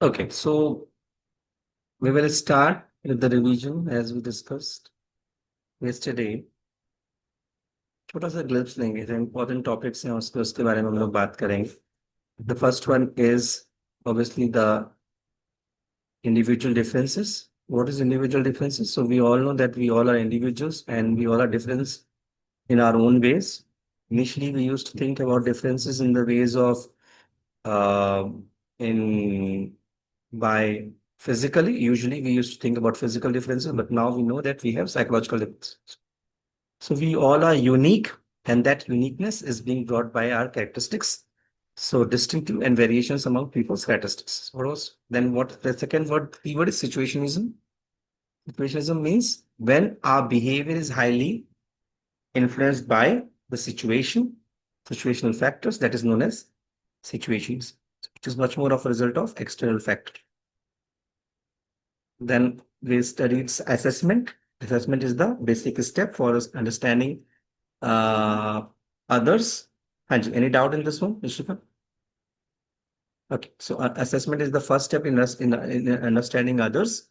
Okay, so we will start with the revision as we discussed yesterday. छोटा सा ग्लिप्स लेंगे जो इम्पोर्टेंट टॉपिक्स हैं उसके बारे में हम लोग बात करेंगे. The first one is obviously the individual differences. What is individual differences? So we all know that we all are individuals and we all are different in our own ways. Initially, we used to think about differences in the ways of uh, in by physically. Usually, we used to think about physical differences, but now we know that we have psychological differences. So we all are unique, and that uniqueness is being brought by our characteristics. So distinctive and variations among people's characteristics. What was then what the second word keyword is situationism. Situationism means when our behavior is highly influenced by the situation, situational factors, that is known as situations, which is much more of a result of external factor. Then we studied assessment. Assessment is the basic step for us understanding others. Hanji, any doubt in this one, Nishika? Okay, so assessment is the first step in understanding others.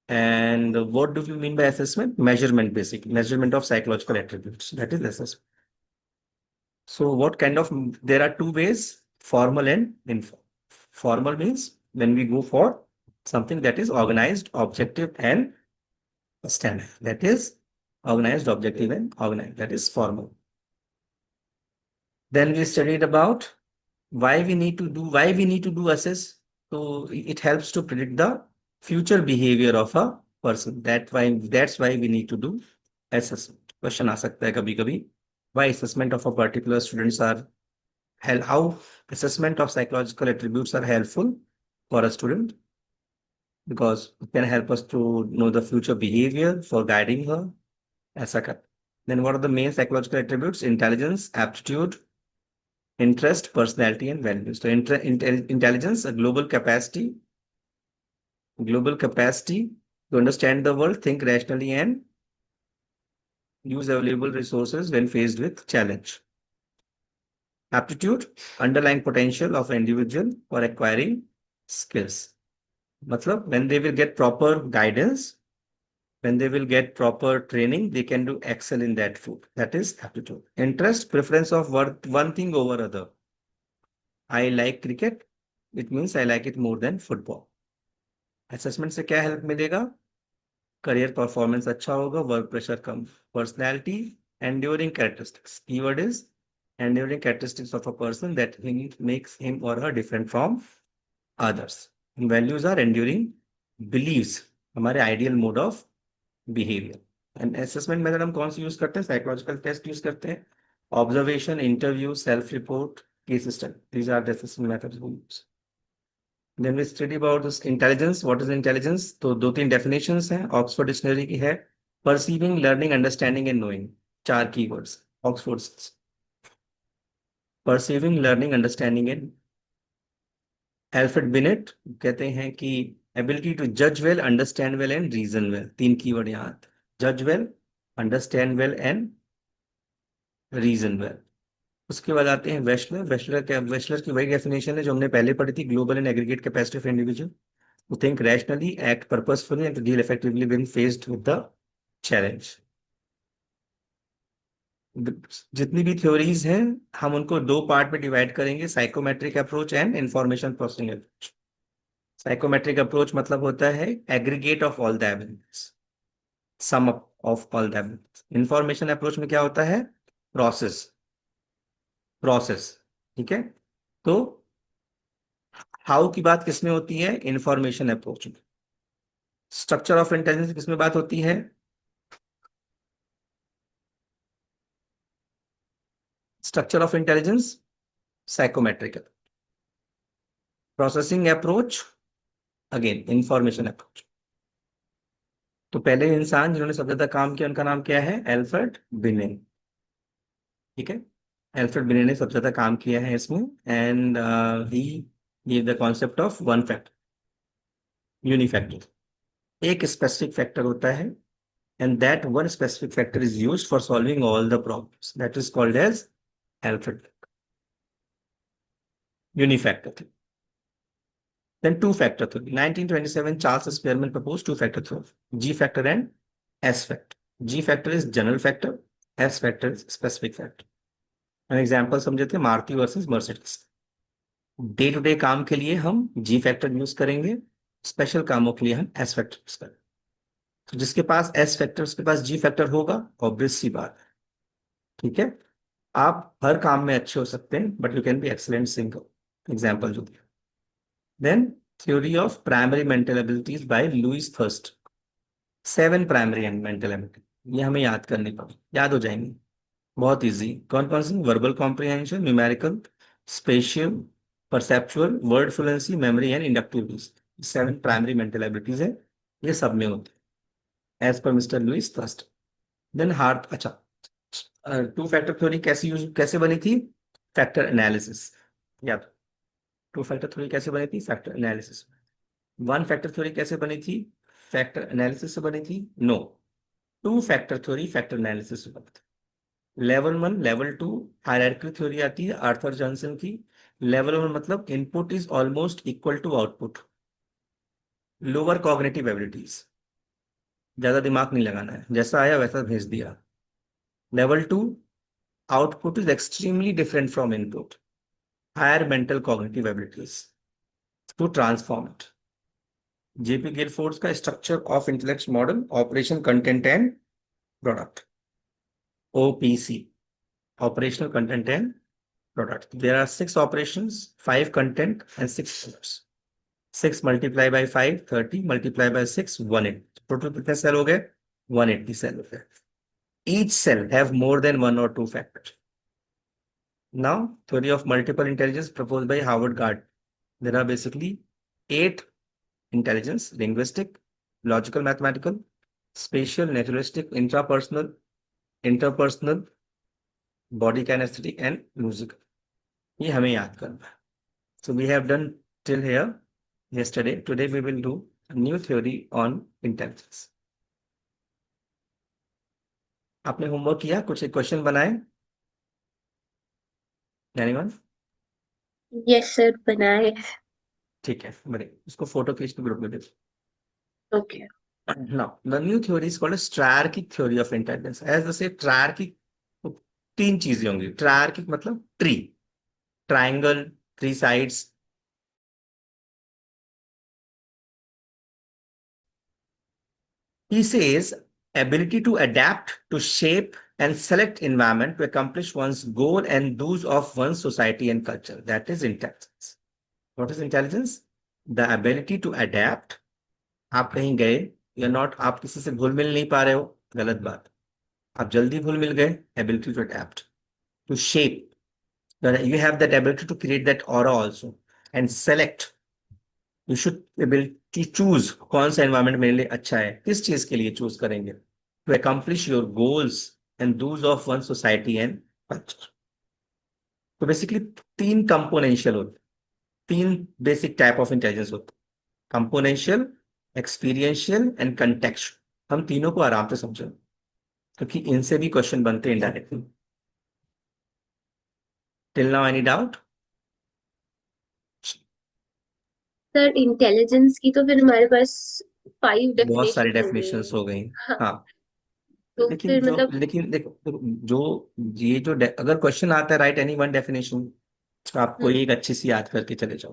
And what do we mean by assessment? Measurement, basic measurement of psychological attributes. That is assessment. So what kind of, there are two ways, formal and informal. Formal means when we go for something that is organized, objective, and standard. That is organized, objective, and organized. That is formal. Then we studied about why we need to do assess. So it helps to predict the future behavior of a person. That's why we need to do assessment. Question आ सकता है कभी कभी. Why assessment of a particular students are how assessment of psychological attributes are helpful for a student because it can help us to know the future behavior for guiding her. ऐसा कर. Then what are the main psychological attributes? Intelligence, aptitude, interest, personality, and values. So intelligence, a global capacity to understand the world, think rationally, and use available resources when faced with challenge. Aptitude, underlying potential of an individual for acquiring skills. Matlab, when they will get proper guidance, when they will get proper training, they can do excel in that field. That is aptitude. Interest, preference of one thing over other. I like cricket. It means I like it more than football. Assessment से क्या help मिलेगा? Career performance अच्छा होगा, work pressure come. Personality, enduring characteristics. Keyword is enduring characteristics of a person that makes him or her different from others. And values are enduring beliefs, हमारे ideal mode of behavior. And assessment method हम कौन सी use करते हैं? Psychological test use करते हैं. Observation, interview, self-report, case study. These are the assessment methods we use. Then we study about this intelligence. What is intelligence? तो दो तीन definitions हैं. Oxford Dictionary की है. Perceiving, learning, understanding and knowing. चार keywords. Oxford says. Perceiving, learning, understanding and Alfred Binet कहते हैं कि ability to judge well, understand well and reason well. तीन कीवर्ड यहाँ आते हैं. Judge well, understand well and reason well. उसके बाद आते हैं वेस्लर. वेस्लर की वही डेफिनेशन है जो हमने पहले पढ़ी थी. Global and aggregate capacity of individual to think rationally, act purposefully, and to deal effectively when faced with the challenge. जितनी भी थ्योरीज हैं हम उनको दो पार्ट में डिवाइड करेंगे. Psychometric approach and information processing approach. Psychometric approach मतलब होता है aggregate of all the evidence, sum up of all the evidence. Information approach में क्या होता है? प्रोसेस. प्रोसेस. ठीक है. तो हाउ की बात किसमें होती है? इंफॉर्मेशन अप्रोच में. स्ट्रक्चर ऑफ इंटेलिजेंस किसमें बात होती है? Structure of intelligence psychometric. Processing approach again information approach. तो पहले इंसान जिन्होंने सबसे ज्यादा काम किया उनका नाम क्या है? एल्फ्रेड बिने. ठीक है. एल्फ्रेड बिने ने सबसे ज्यादा काम किया है इसमें. And he give the concept of one factor, unifactor. एक स्पेसिफिक फैक्टर होता है and that one specific factor is used for solving all the problems. That is called as Alfred unifactor. Then two factor theory. 1927 Charles Spearman proposed two factor theory. G factor and S factor. G factor is general factor, S factor is specific factor. हम example समझे थे Maruti versus Mercedes. Day to day काम के लिए हम G factor use करेंगे, special कामों के लिए हम एस फैक्टर यूज करेंगे। तो जिसके पास एस फैक्टर उसके पास जी फैक्टर होगा, ऑब्वियस सी बात है। ठीक है, आप हर काम में अच्छे हो सकते हैं but you can be excellent singer. Example जो दिया। Then theory of primary mental abilities by Louis Thurstone. 7 primary mental ability, ये हमें याद करनी पड़ेगी, याद हो जाएंगी, बहुत इजी। कौन कौन सी? Verbal comprehension, numerical, spatial, perceptual, word fluency, memory and inductive reasoning. 7 primary mental abilities है, ये सब में होते हैं एज पर mister Louis Thurstone. Then heart, अच्छा, टू फैक्टर थ्योरी कैसे बनी थी? Factor analysis. याद, टू फैक्टर थ्योरी कैसे बनी थी? Factor analysis. One factor theory कैसे बनी थी? फैक्टर एनालिसिस से बनी थी? No, two factor theory factor analysis से बनी थी। लेवल 1, लेवल 2 हायरार्की थ्योरी आती है आर्थर जॉनसन की। लेवल 1 मतलब input is almost equal to output, lower cognitive abilities, ज्यादा दिमाग नहीं लगाना है, जैसा आया वैसा भेज दिया। Level 2, output is extremely different from input, higher mental cognitive abilities to transform it. JP Guilford का structure of intellect model, operation content and product, OPC, operational content and product. There are 6 operations, 5 content and 6 cells. 6 multiply by 5, 30, multiply by 6, 180. Total कितने cell हो गए? 180 cell हो गए। Each cell have more than one or two factors. Now, theory of multiple intelligence proposed by Howard Gardner. There are basically 8 intelligence: linguistic, logical, mathematical, spatial, naturalistic, intrapersonal, interpersonal, body kinesthetic and musical. ये हमें याद करना है। So we have done till here yesterday. Today we will do a new theory on intelligence. आपने homework किया? कुछ एक question बनाए? Anyone? यस सर, बनाए। ठीक है, बड़े उसको फोटो खींच के ग्रुप में भेजो। Okay. Now, the new theory is called a triarchic theory of intelligence. As I say, triarchic, तो 3 चीजें होंगी। triarchic मतलब tree, triangle, 3 sides। He says ability to adapt, to shape and select environment to accomplish one's goal and those of one's society and culture. That is intelligence. What is intelligence? The ability to adapt. आप कहीं गए, you're not, आप किसी से घुल मिल नहीं पा रहे हो, गलत बात। आप जल्दी घुल मिल गए, ability to adapt. To shape, you have that ability to create that aura also. And select, you should able to choose कौन सा environment मेरे लिए अच्छा है, किस चीज के लिए चूज करेंगे। To accomplish your goals and those of one society and culture. तो बेसिकली 3 कंपोनेंशियल होते, 3 बेसिक टाइप ऑफ इंटेलिजेंस होते, कंपोनेंशियल, एक्सपीरियंशियल एंड कंटेक्चुअल। हम तीनों को आराम से समझें क्योंकि इनसे भी क्वेश्चन बनते हैं indirectly. Till now any doubt? Sir intelligence की तो फिर हमारे पास 5 बहुत सारी डेफिनेशन हो गई डेफिनेशंस हैं। हो गई। हाँ। हाँ, तो लेकिन फिर जो, मतलब। लेकिन देखो देखो, जो ये जो अगर क्वेश्चन आता है राइट एनी वन डेफिनेशन, तो आप कोई हम्म। एक अच्छी सी याद करके चले जाओ।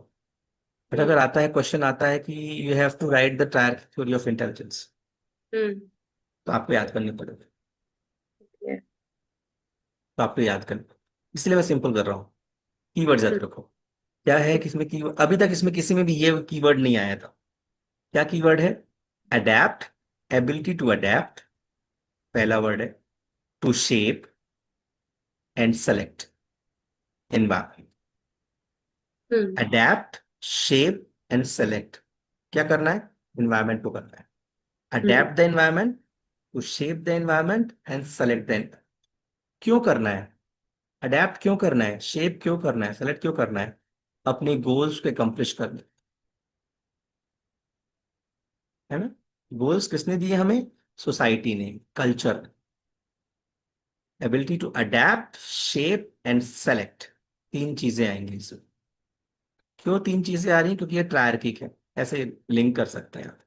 बट अगर हम्म। आता है क्वेश्चन आता है कि you have to write the trial theory of intelligence, hmm. तो आपको याद करनी पड़ेगी। ठीक है। तो आपको याद करना, इसलिए मैं सिंपल कर रहा हूँ। कीवर्ड याद हम्म। रखो। क्या है कि इसमें की, अभी तक इसमें किसी में भी ये कीवर्ड नहीं आया था। क्या कीवर्ड है? अडेप्ट, एबिलिटी टू अडेप्ट, पहला वर्ड है। To shape and select environment. Hmm. Adapt, shape and select, क्या करना है? एनवायरमेंट को करना है। Hmm. Adapt the environment, to shape the environment and select the environment. क्यों करना है? अडेप्ट क्यों करना है, शेप क्यों करना है, सेलेक्ट क्यों करना है? अपने गोल्स को अकम्प्लिश करने, है ना। गोल्स किसने दिए हमें? सोसाइटी ने, culture. Ability to adapt, shape and select, 3 चीजें आएंगी इसमें। क्यों तीन चीजें आ रही हैं? क्योंकि ये ट्रायर्किक है, ऐसे लिंक कर सकते हैं आप।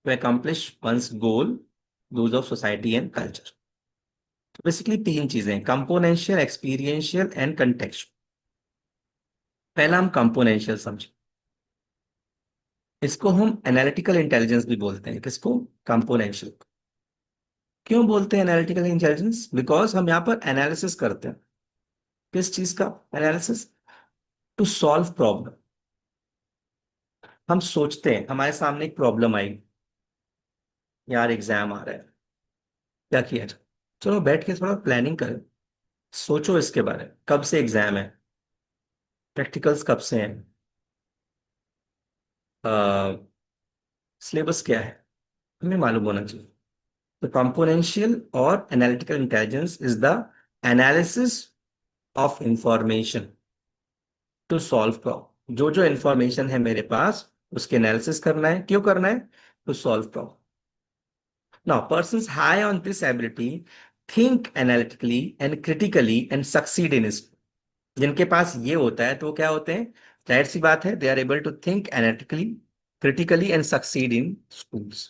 To accomplish one's goal, goals of society and culture। तो बेसिकली तीन चीजें, कंपोनेंशियल, एक्सपीरियंशियल एंड कंटेक्चुअल। पहला हम कंपोनेंशियल समझे। इसको हम एनालिटिकल इंटेलिजेंस भी बोलते हैं। किसको? कंपोनेंशियल। क्यों बोलते हैं एनालिटिकल इंटेलिजेंस? बिकॉज हम यहाँ पर एनालिसिस करते हैं। किस चीज का एनालिसिस? To solve problem. हम सोचते हैं, हमारे सामने एक प्रॉब्लम आई, यार एग्जाम आ रहा है, क्या किया जाए? चलो बैठ के थोड़ा प्लानिंग करें, सोचो इसके बारे में। कब से एग्जाम है? प्रैक्टिकल्स कब से हैं? सिलेबस क्या है? हमें मालूम होना चाहिए। तो कंपोनेंशियल और analytical intelligence is the analysis of information to solve problem. जो जो इंफॉर्मेशन है मेरे पास, उसके एनालिसिस करना है। क्यों करना है? To solve problem. Now, persons high on this ability think analytically and critically and succeed in it। जिनके पास ये होता है तो वो क्या होते हैं? जाहिर सी बात है, they are able to think analytically, critically and succeed in schools.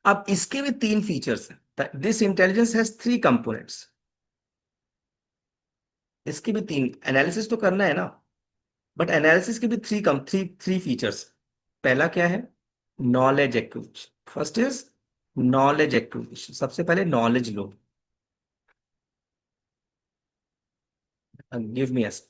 अब इसके भी तीन फीचर्स हैं। This intelligence has three components. इसके भी तीन, एनालिसिस तो करना है ना, बट एनालिसिस के भी थ्री थ्री फीचर्स। पहला क्या है? Knowledge acquisition. First is knowledge acquisition. सबसे पहले नॉलेज लो। Give me yes.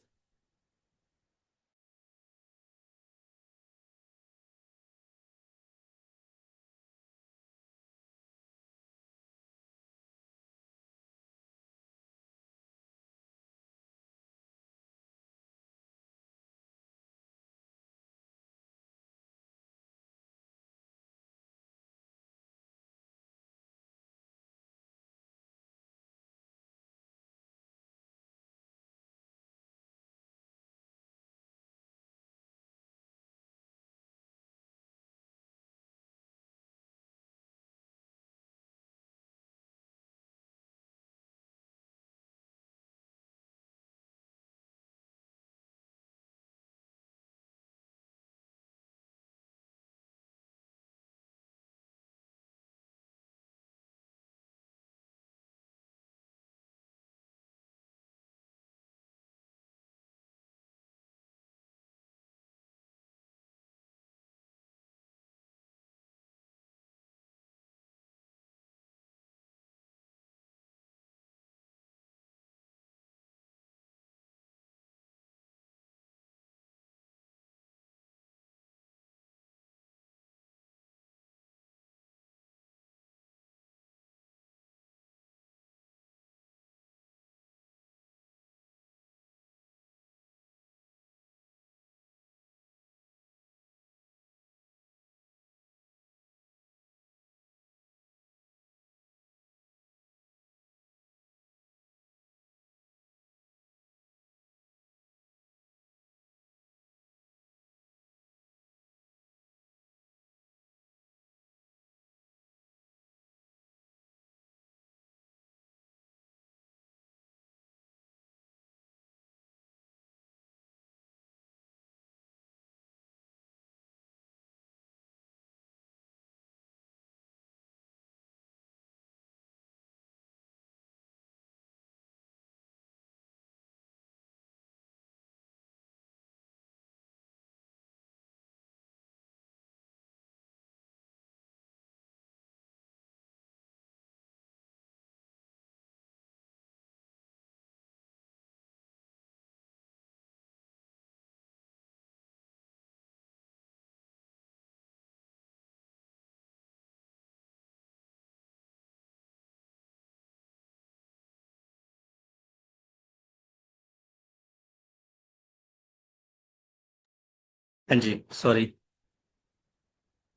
हाँ जी, sorry.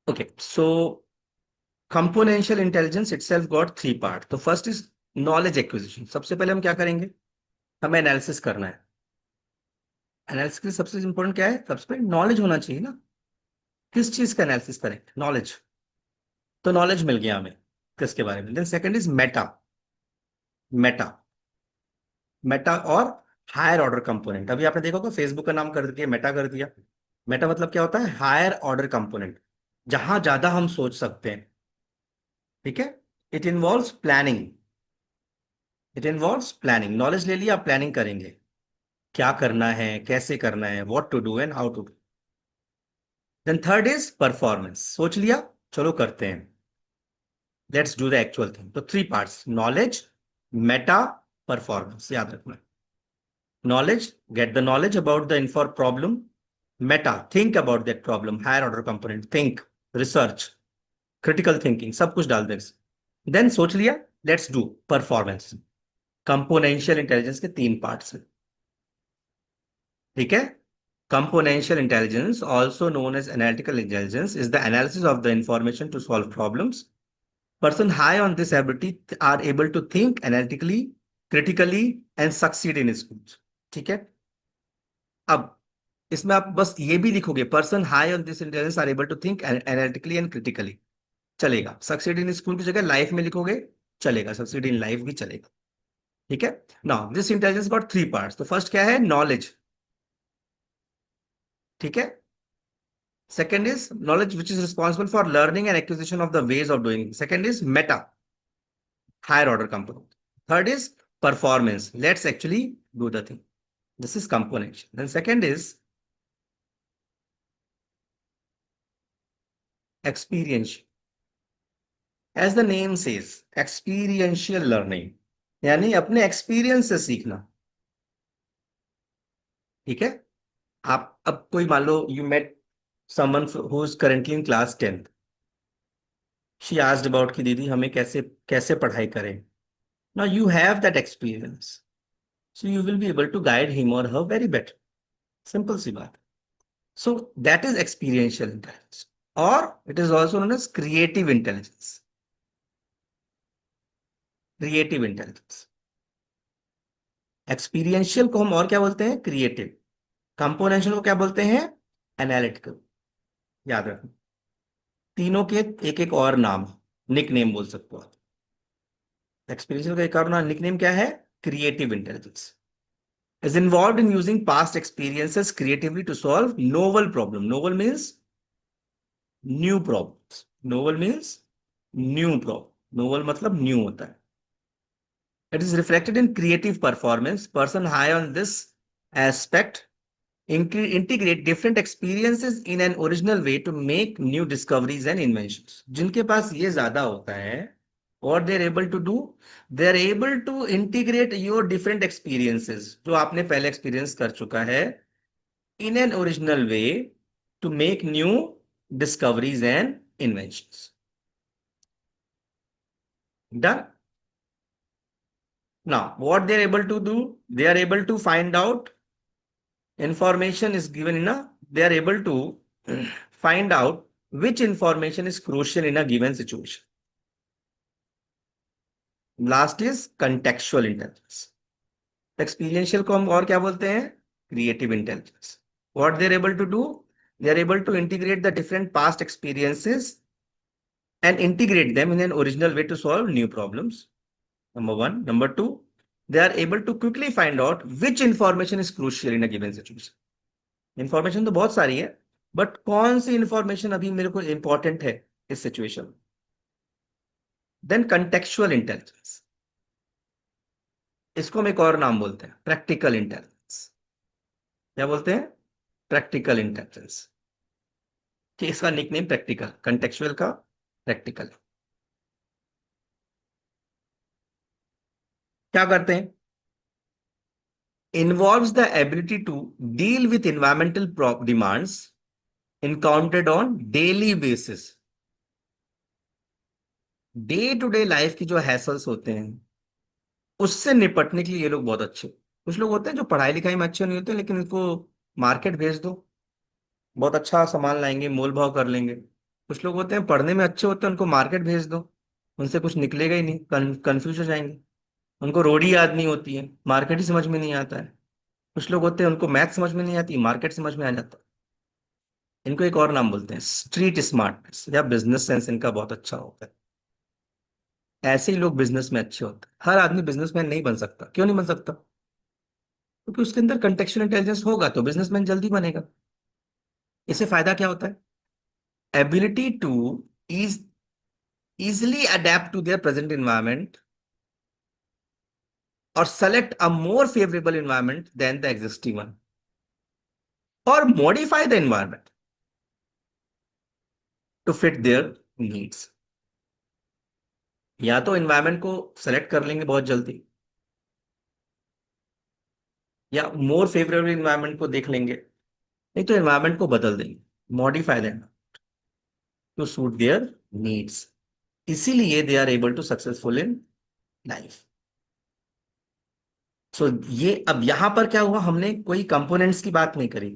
Okay, so componential intelligence itself got three part. तो फर्स्ट इज नॉलेज एक्विजिशन। सबसे पहले हम क्या करेंगे? हमें एनालिसिस करना है। एनालिसिस के लिए सबसे इंपॉर्टेंट क्या है? सबसे पहले नॉलेज होना चाहिए ना। किस चीज का एनालिसिस करें? नॉलेज। तो नॉलेज मिल गया हमें किसके बारे में। Then second is meta. Meta, meta और हायर ऑर्डर कंपोनेंट, अभी आपने देखा होगा फेसबुक का नाम कर दिया मेटा कर दिया। मेटा मतलब क्या होता है? हायर ऑर्डर कंपोनेंट, जहां ज्यादा हम सोच सकते हैं। ठीक है। It involves planning, it involves planning, knowledge ले लिया, आप प्लानिंग करेंगे क्या करना है, कैसे करना है, what to do and how to do. Then third is performance, सोच लिया, चलो करते हैं, let's do the actual thing. तो three parts, knowledge, meta, performance, याद रखना। Knowledge, get the knowledge about the info problem. Meta, think about that problem. Higher order component, think, research, critical thinking, सब कुछ डाल दे। देन सोच लिया, let's do performance. Componential intelligence के तीन parts हैं। ठीक है। Componential intelligence, also known as analytical intelligence, is the analysis of the information to solve problems. Person high on this ability are able to think analytically, critically, and succeed in schools. ठीक है। अब इसमें आप बस ये भी लिखोगे, person high on this intelligence are able to think analytically and critically, चलेगा। सक्सीड इन स्कूल की जगह लाइफ में लिखोगे, चलेगा, सक्सीड इन लाइफ भी चलेगा। ठीक है। Now this intelligence got three parts. तो फर्स्ट क्या है? नॉलेज। ठीक है। Second is knowledge which is responsible for learning and acquisition of the ways of doing. Second is meta, higher order component. Third is performance, let's actually do the thing, this is componential. Then second is experience. As the name says, experiential learning, यानी अपने experience से सीखना। ठीक है। आप अब कोई मान लो you met someone who is currently in class 10th, she asked about कि दीदी हमें कैसे कैसे पढ़ाई करें। Now you have that experience, so you will be able to guide him और हर वेरी बेटर। सिंपल सी बात। So that is experiential intelligence, और it is also known as creative intelligence. Creative intelligence, experiential को हम और क्या बोलते हैं? क्रिएटिव। कंपोनेंशियल को क्या बोलते हैं? एनालिटिकल। याद रखना, तीनों के एक एक और नाम, निक नेम बोल सकते हो आप। एक्सपीरियंशियल का एक और नाम, निक नेम क्या है? Creative intelligence is involved in using past experiences creatively to solve novel problem. Novel means new problems. Novel means new problem. Novel मतलब new होता है। It is reflected in creative performance. Person high on this aspect integrate different experiences in an original way to make new discoveries and inventions. जिनके पास ये ज्यादा होता है, what they're able to do, they're able to integrate your different experiences जो आपने पहले experience कर चुका है, in an original way to make new discoveries and inventions. Done. Now what they're able to do, they are able to find out information is given in a, they are able to find out which information is crucial in a given situation. Last is contextual intelligence. Experiential को हम और क्या बोलते हैं? Creative intelligence. What they're able to do, they are able to integrate the different past experiences and integrate them in an original way to solve new problems. Number one. Number two, they are able to quickly find out which information is crucial in a given situation. Information तो बहुत सारी है, but कौन सी information अभी मेरे को important है इस सिचुएशन में। देन कंटेक्चुअल इंटेलिजेंस, इसको हम एक और नाम बोलते हैं प्रैक्टिकल इंटेलिजेंस। क्या बोलते हैं? Practical intelligence. कि इसका निकनेम प्रैक्टिकल, कंटेक्चुअल का प्रैक्टिकल। क्या करते हैं? Involves the ability to deal with environmental demands encountered on daily basis। Day to day life की जो हैसल्स होते हैं उससे निपटने के लिए ये लोग बहुत अच्छे। कुछ लोग होते हैं जो पढ़ाई लिखाई में अच्छे नहीं होते, लेकिन इनको मार्केट भेज दो, बहुत अच्छा सामान लाएंगे, मोल भाव कर लेंगे। कुछ लोग होते हैं पढ़ने में अच्छे होते हैं, उनको मार्केट भेज दो, उनसे कुछ निकलेगा ही नहीं, कंफ्यूज हो जाएंगे। उनको रोडी याद नहीं होती है, मार्केट ही समझ में नहीं आता है। कुछ लोग होते हैं उनको मैथ समझ में नहीं आती, मार्केट समझ में आ जाता है। इनको एक और नाम बोलते हैं स्ट्रीट स्मार्टनेस, या बिजनेस सेंस इनका बहुत अच्छा होता है। ऐसे ही लोग बिजनेस में अच्छे होते हैं। हर आदमी बिजनेसमैन नहीं बन सकता। क्यों नहीं बन सकता? क्योंकि उसके अंदर कंटेक्चुअल इंटेलिजेंस होगा तो बिजनेसमैन जल्दी बनेगा। इससे फायदा क्या होता है? Ability two is easily adapt to their present environment or select a more favorable environment than the existing one or modify the environment to fit their needs। या तो एनवायरनमेंट को सेलेक्ट कर लेंगे बहुत जल्दी, या मोर फेवरेबल एनवायरनमेंट को देख लेंगे, नहीं तो एनवायरनमेंट को बदल देंगे, मॉडिफाई देना टू सूट देयर नीड्स। इसीलिए they are able to successful in life. So ये अब यहां पर क्या हुआ, हमने कोई कंपोनेंट्स की बात नहीं करी,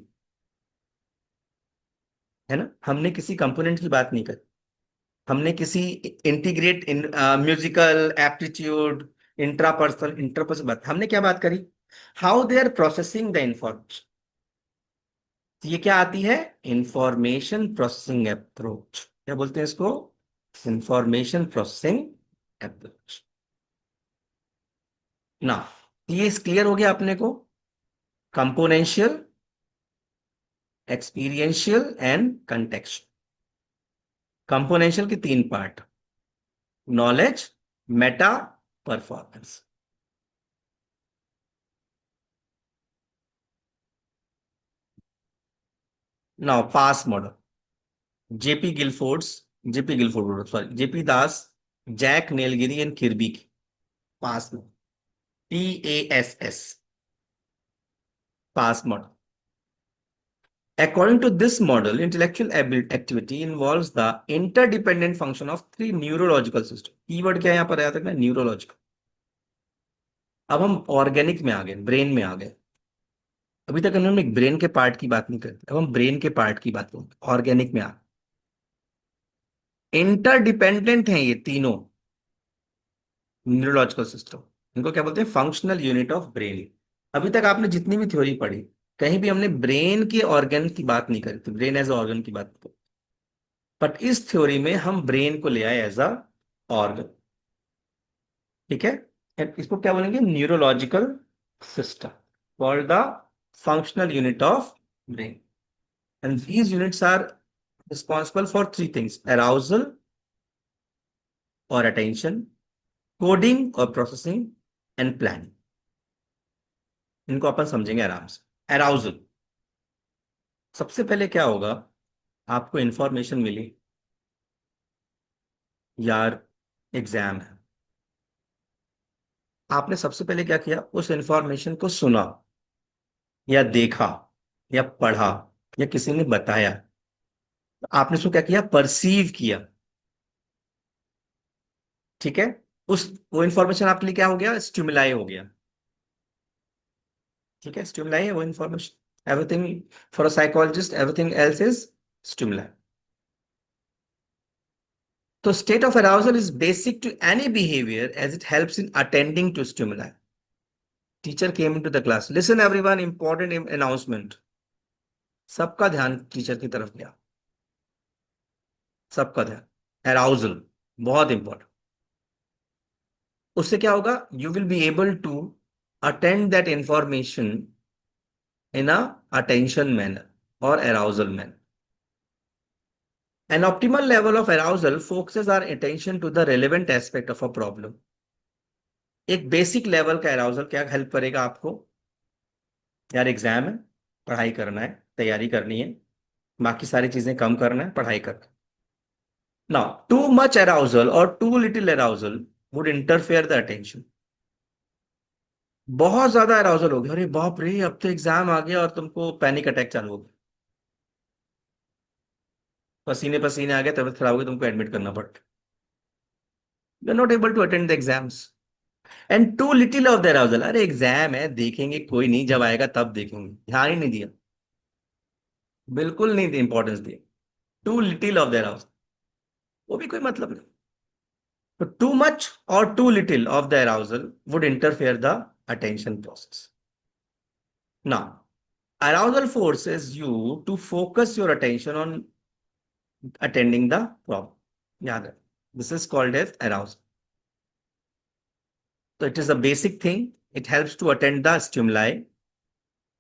है ना, हमने किसी कंपोनेंट की बात नहीं करी, हमने किसी integrate in musical aptitude, intrapersonal बात, हमने क्या बात करी, how they are processing the information. ये क्या आती है? Information processing approach. क्या बोलते हैं इसको? Information processing approach. ना, ये क्लियर हो गया अपने को? Componential, experiential and context. Componential के तीन part, knowledge, meta, performance. Now PASS model, JP Guilford's, JP Guilford sorry, JP Das, Jack Naglieri and Kirby की PASS model, PASS, pass model. According to this model, intellectual activity involves the interdependent function of three neurological systems। Keyword क्या यहां पर आया था? Neurological. अब हम organic में आ गए, ब्रेन में आ गए। अभी तक हमने ब्रेन के पार्ट की बात नहीं करते, अब हम ब्रेन के पार्ट की बात करेंगे, ऑर्गेनिक में आ। इंटरडिपेंडेंट हैं ये तीनों न्यूरोलॉजिकल सिस्टम। इनको क्या बोलते हैं? Functional unit of brain. अभी तक आपने जितनी भी थ्योरी पढ़ी, कहीं भी हमने ब्रेन के ऑर्गन की बात नहीं करी थी, ब्रेन एज ऑर्गन की बात की। बट इस थ्योरी में हम ब्रेन को ले आए एज अ ऑर्गन। ठीक है? And इसको क्या बोलेंगे? Neurological system called the functional unit of brain. And these units are responsible for three things: arousal और अटेंशन, कोडिंग और प्रोसेसिंग, एंड प्लानिंग। इनको अपन समझेंगे आराम से। अराउजल, सबसे पहले क्या होगा, आपको इंफॉर्मेशन मिली, यार एग्जाम है, आपने सबसे पहले क्या किया? उस इंफॉर्मेशन को सुना या देखा या पढ़ा या किसी ने बताया, तो आपने उसको क्या किया? परसीव किया। ठीक है? उस वो इंफॉर्मेशन आपके लिए क्या हो गया? स्टिमुलाई हो गया। ठीक है? स्टिमुलाई है वो information. Everything for a psychologist, everything else is stimuli. तो state of arousal is basic to any behavior as it helps in attending to stimuli। Teacher came into the class, listen everyone, important announcement। सबका ध्यान teacher की तरफ गया, सबका ध्यान। arousal बहुत important. उससे क्या होगा? You will be able to attend that information in a attention manner और arousal manner. An optimal level of arousal focuses our attention to the relevant aspect of a problem। एक basic level का arousal क्या help करेगा आपको? यार exam है, पढ़ाई करना है, तैयारी करनी है, बाकी सारी चीजें कम करना है, पढ़ाई करना है। नाउ टू मच अराउजल और too little arousal would interfere the attention. बहुत ज्यादा अराउजल हो गया, अरे बाप रे अब तो एग्जाम आ गया, और तुमको पैनिक अटैक चालू हो गया, पसीने पसीने आ गए, तबीयत खराब हो गई, तुमको एडमिट करना पड़ा, you are not able to attend the exams. And too little of the arousal, अरे एग्जाम है, देखेंगे कोई नहीं, जब आएगा तब देखेंगे, ध्यान ही नहीं दिया, बिल्कुल नहीं दी इंपॉर्टेंस दी। Too little of the arousal, वो भी कोई मतलब नहीं। So too much or too little of the arousal would interfere the attention process. Now, arousal forces you to focus your attention on attending the problem. Yeah, this is called as arousal. So it is a basic thing. It helps to attend the stimuli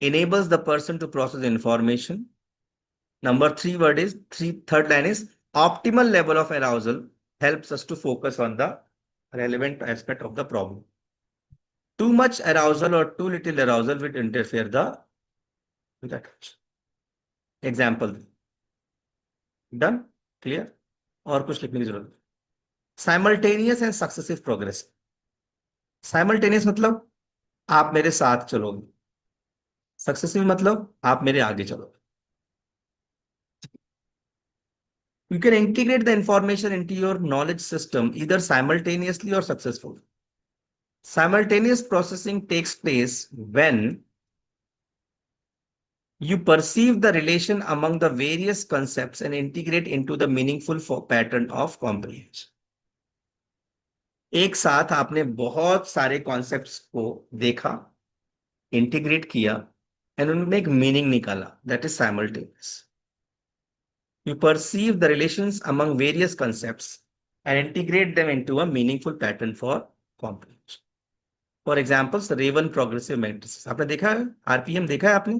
enables the person to process information. Number three word is third line is optimal level of arousal helps us to focus on the relevant aspect of the problem. Too much arousal or too little arousal will interfere with attention. Example. Done? Clear? और कुछ लिखने की जरूरत? Simultaneous and successive progress. Simultaneous मतलब आप मेरे साथ चलोगे. Successive मतलब आप मेरे आगे चलोगे. You can integrate the information into your knowledge system either simultaneously or successfully. Simultaneous processing takes place when you perceive the relation among the various concepts and integrate into the meaningful pattern of comprehension. एक साथ आपने बहुत सारे concepts को देखा, integrate किया and उनमें एक मीनिंग निकाला. That is simultaneous. You perceive the relations among various concepts and integrate them into a meaningful pattern for comprehension. For example, Raven progressive matrices. आपने देखा है? RPM देखा है आपने?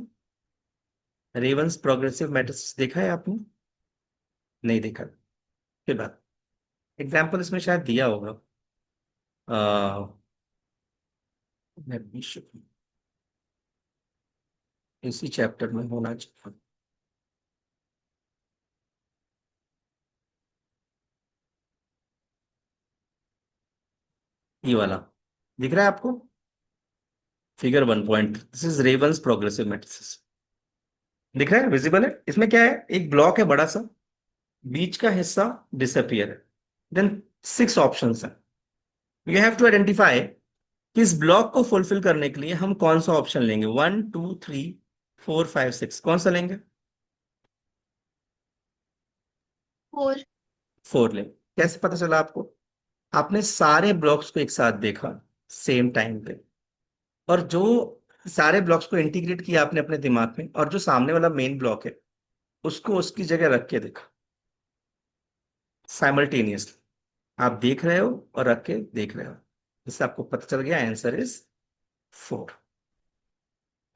Raven's progressive matrices देखा है आपने? नहीं देखा. फिर बात. एग्जाम्पल इसमें शायद दिया होगा. इसी चैप्टर में होना चाहिए. ये वाला दिख रहा है आपको? Figure 1 this is ravens progressive matrices. दिख रहा है? विजिबल है? इसमें क्या है? एक ब्लॉक है बड़ा सा, बीच का हिस्सा डिसअपियर है, देन 6 ऑप्शंस हैं. यू हैव टू आइडेंटिफाई कि इस ब्लॉक को फुलफिल करने के लिए हम कौन सा ऑप्शन लेंगे. 1 2 3 4 5 6 कौन सा लेंगे? 4. 4 लेंगे. कैसे पता चला आपको? आपने सारे ब्लॉक्स को एक साथ देखा सेम टाइम पे, और जो सारे ब्लॉक्स को इंटीग्रेट किया आपने अपने दिमाग में, और जो सामने वाला मेन ब्लॉक है उसको उसकी जगह रख के देखा साइमल्टेनियसली. आप देख रहे हो और रख के देख रहे हो. इससे आपको पता चल गया answer is 4.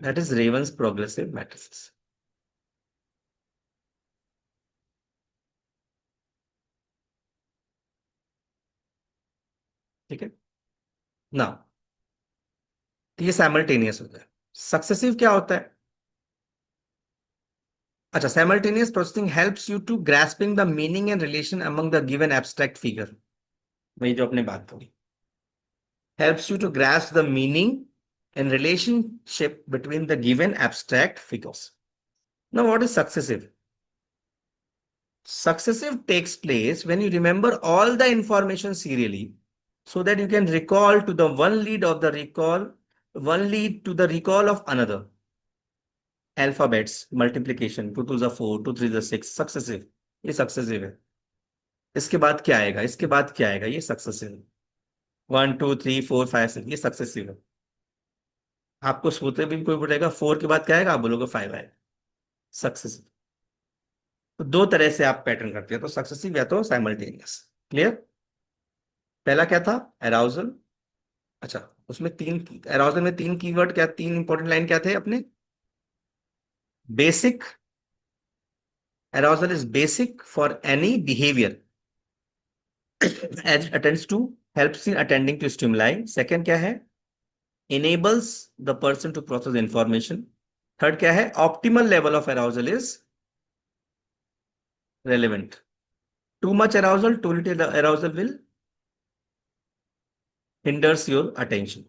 That is ravens progressive matrices. ठीक है ना? तो ये साइमल्टेनियस होता है. सक्सेसिव क्या होता है? अच्छा, simultaneous processing helps you to grasping the meaning and relation among the given abstract figure. वही जो अपने बात होगी. Helps you to grasp the meaning and relationship between the given abstract figures. Now, what is successive? Successive takes place when you remember all the information serially so that you can recall to the one lead to the recall of another. Alphabets, multiplication, 2 2s are 4, 2 3s are 6, successive. ये successive है. इसके बाद क्या आएगा? इसके बाद क्या आएगा? ये successive है. 1 2 3 4 5 6 ये successive है. आपको सोते भी कोई बोलेगा 4 के बाद क्या आएगा, आप बोलोगे 5 आएगा. सक्सेसिव. तो दो तरह से आप पैटर्न करते हैं, तो सक्सेसिव या तो साइमल्टेनियस. क्लियर? पहला क्या था? अराउजल. अच्छा, उसमें तीन, अराउजल में 3 कीवर्ड क्या, 3 इंपॉर्टेंट लाइन क्या थे अपने? Basic. Arousal is basic for any behaviour as it attends to, helps in attending to stimuli. Second क्या है? enables the person to process information. Third क्या है? optimal level of arousal is relevant. Too much arousal, too little arousal will hinders your attention.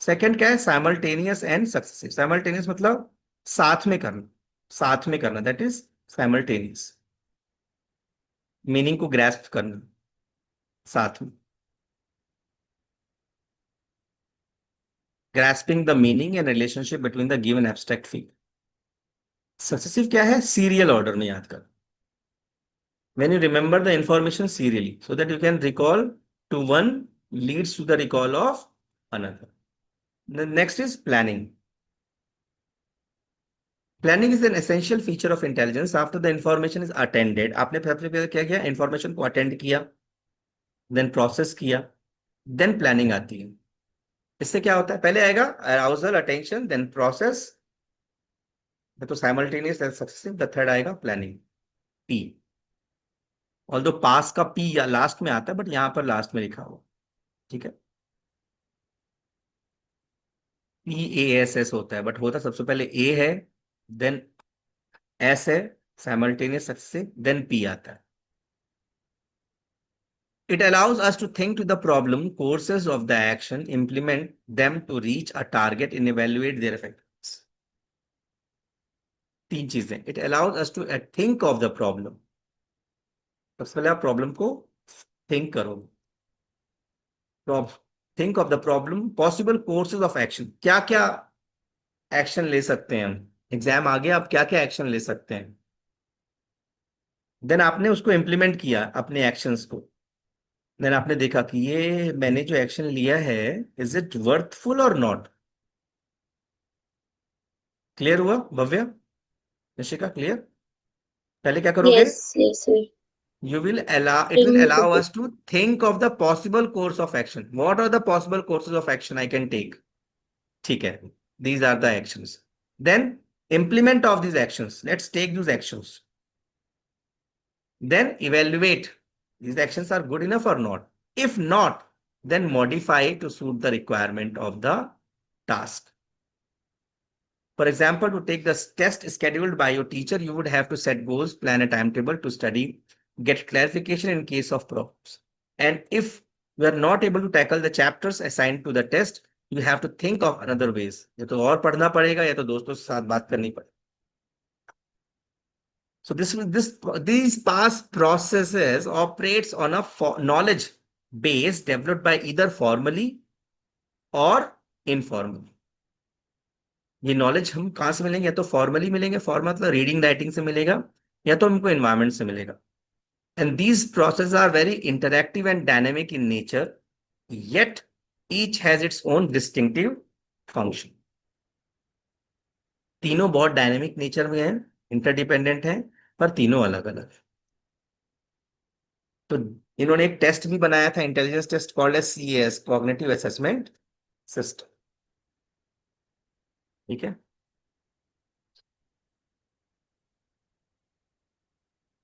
Second क्या है? Simultaneous and successive. Simultaneous मतलब साथ में करना, साथ में करना, दैट इज साइमल्टेनियस. मीनिंग को ग्रैस्प करना साथ में. Grasping the meaning and relationship between the given abstract field. Successive क्या है? सीरियल ऑर्डर में याद कर. When you remember the information serially so that you can recall to one leads to the recall of another. The next is planning. Planning is an essential feature of intelligence. After the information is attended, आपने सबसे पहले क्या किया? Information को attend किया, then process किया, then planning आती है. इससे क्या होता है? पहले आएगा अराउजल, अटेंशन, देन प्रोसेस, तो simultaneous and successive, the third आएगा प्लानिंग, पी। ऑल्दो पास का पी या लास्ट में आता है, बट यहां पर लास्ट में लिखा हुआ, ठीक है। PASS होता है, बट होता सबसे पहले ए है, देन एस है, साइमल्टेनियस सक्सेसिव, देन पी आता है। It allows us to think to the problem, courses of the action, implement them to reach a target and evaluate their effectiveness. तीन चीजें। It allows us to think of the problem. सबसे पहले आप problem को think करो। Think of the problem, possible courses of action, क्या क्या action ले सकते हैं हम, एग्जाम आ गया, आप क्या क्या एक्शन ले सकते हैं। देन आपने उसको इम्प्लीमेंट किया अपने एक्शंस को। देन आपने देखा कि ये मैंने जो एक्शन लिया है, इज इट वर्थफुल और नॉट। क्लियर हुआ भव्या, निशिका, क्लियर? पहले क्या करोगे? Yes, yes, sir. It will Think allow of it. us to think of the possible course of action. What are the possible courses of action I can take? ठीक है, these are the actions. Then implement of these actions. Let's take these actions. Then evaluate these actions are good enough or not. If not, then modify to suit the requirement of the task. For example, to take the test scheduled by your teacher, you would have to set goals, plan a timetable to study, get clarification in case of problems. And if you are not able to tackle the chapters assigned to the test, you have to think of another ways. या तो और पढ़ना पड़ेगा, या तो दोस्तों के साथ बात करनी पड़ेगी. So these past processes operates on a knowledge base developed by either formally or informally. ये नॉलेज हम कहाँ से मिलेंगे? या तो फॉर्मली मिलेंगे, फॉर्म मतलब रीडिंग राइटिंग से मिलेगा, या तो हमको एनवायरमेंट से मिलेगा। And these process are very interactive and dynamic in nature, yet each has its own distinctive function. तीनों बहुत डायनेमिक नेचर में हैं, इंटरडिपेंडेंट हैं, पर तीनों अलग अलग है। तो इन्होंने एक टेस्ट भी बनाया था, intelligence test called as CAS, cognitive assessment system, ठीक है।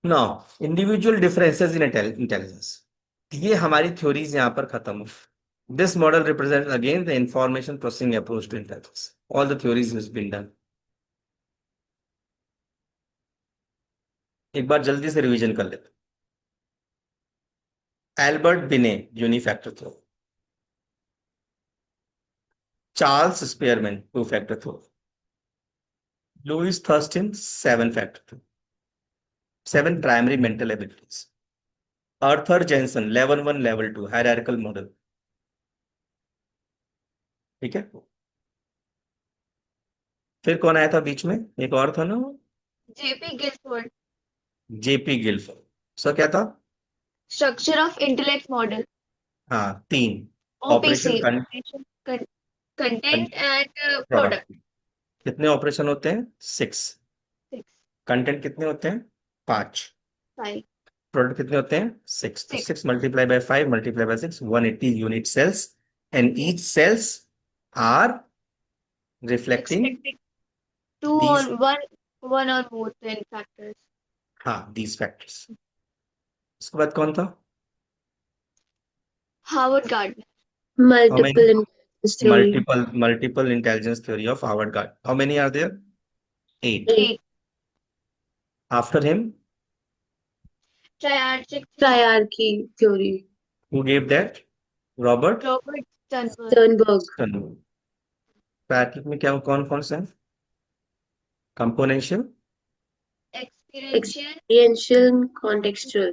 Now individual differences in intelligence, ये हमारी थ्योरीज यहां पर खत्म हुई। This model represent again the information processing approach to intelligence. All the theories has been done. एक बार जल्दी से रिवीजन कर लेते। Albert Binet, unifactor theory. Charles Spearman, two factor theory. Louis Thurstone, seven factor theory, seven primary mental abilities. Arthur Jensen, level 1 level 2 hierarchical model, ठीक है। फिर कौन आया था बीच में? एक और था ना, JP Guilford, JP Guilford. Sir क्या था? Structure of Intellect Model, हाँ, तीन। Operation, OPC, Operation, Content and Product. Product. कितने ऑपरेशन होते हैं? 6। 6, कंटेंट कितने होते हैं? 5। 5, प्रोडक्ट कितने होते हैं? 6। तो 6. 6 multiply by 5 multiply by 6, 180 unit cells, and each cells are reflecting Expected 2 these, or 1 or more twin factors. हाँ, दीज फैक्टर्स। उसके बाद कौन था? Howard Gardner, how many? Multiple intelligence theory. Multiple intelligence theory of Harvard Gardner. How many are there? 8। 8. After him, Triarchic Triarchy theory. Who gave that? Robert Robert Sternberg, Sternberg. Sternberg. Triarchic में क्या कौन कौन से हैं? Componential, Experiential, Experiential and contextual.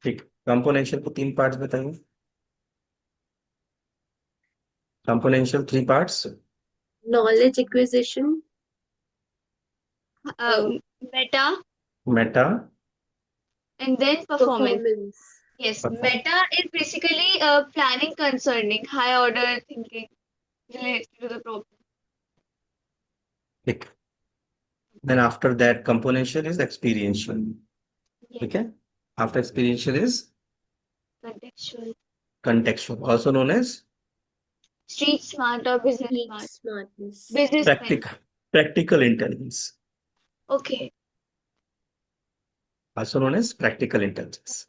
ठीक। Componential को 3 parts बताइए। Componential 3 parts. Knowledge acquisition. Meta, Meta, and then performance. Performance. Yes, perform, meta is basically planning concerning high order thinking related to the problem. ठीक। Then after that componential is experiential, Yes, ठीक है। After experiential is contextual. contextual, also known as Street smart or business Street smart. smartness. Businessman. practical, Practical intelligence, Okay. also known as practical intelligence.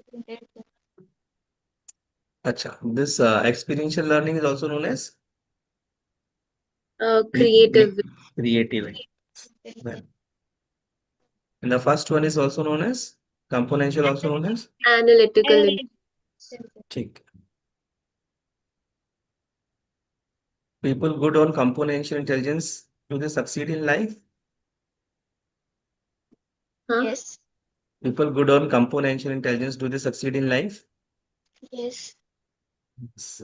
Acha, this experiential learning is also known as Creative, creative. Well, and the first one is also known as componential, also known as analytical, ठीक. People good on componential intelligence, do they succeed in life? huh? Yes. People good on componential intelligence, do they succeed in life? Yes. S-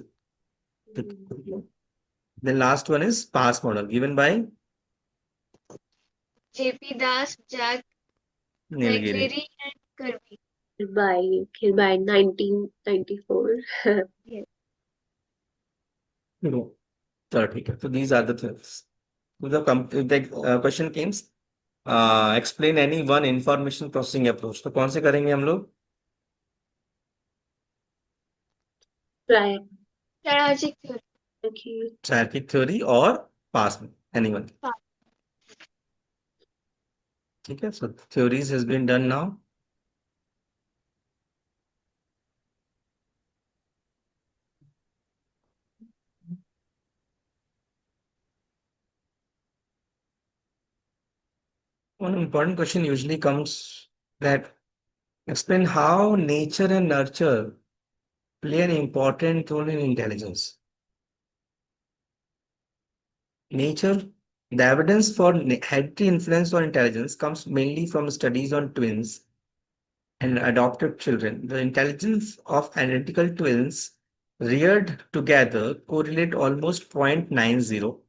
The last one is pass model given by JP Das, Jack Nilgiri. McCleary, and Kirby. by 1994. Yes. No. चलो ठीक है. So these are the things. If the question comes, explain any one information processing approach. तो कौन से करेंगे हम लोग? Try. Strategic theory. Okay. Traffic theory और pass में anyone. ठीक है. So theories has been done now. One important question usually comes that explain how nature and nurture play an important role in intelligence. Nature, the evidence for hereditary influence on intelligence comes mainly from studies on twins and adopted children. The intelligence of identical twins reared together correlate almost 0.90.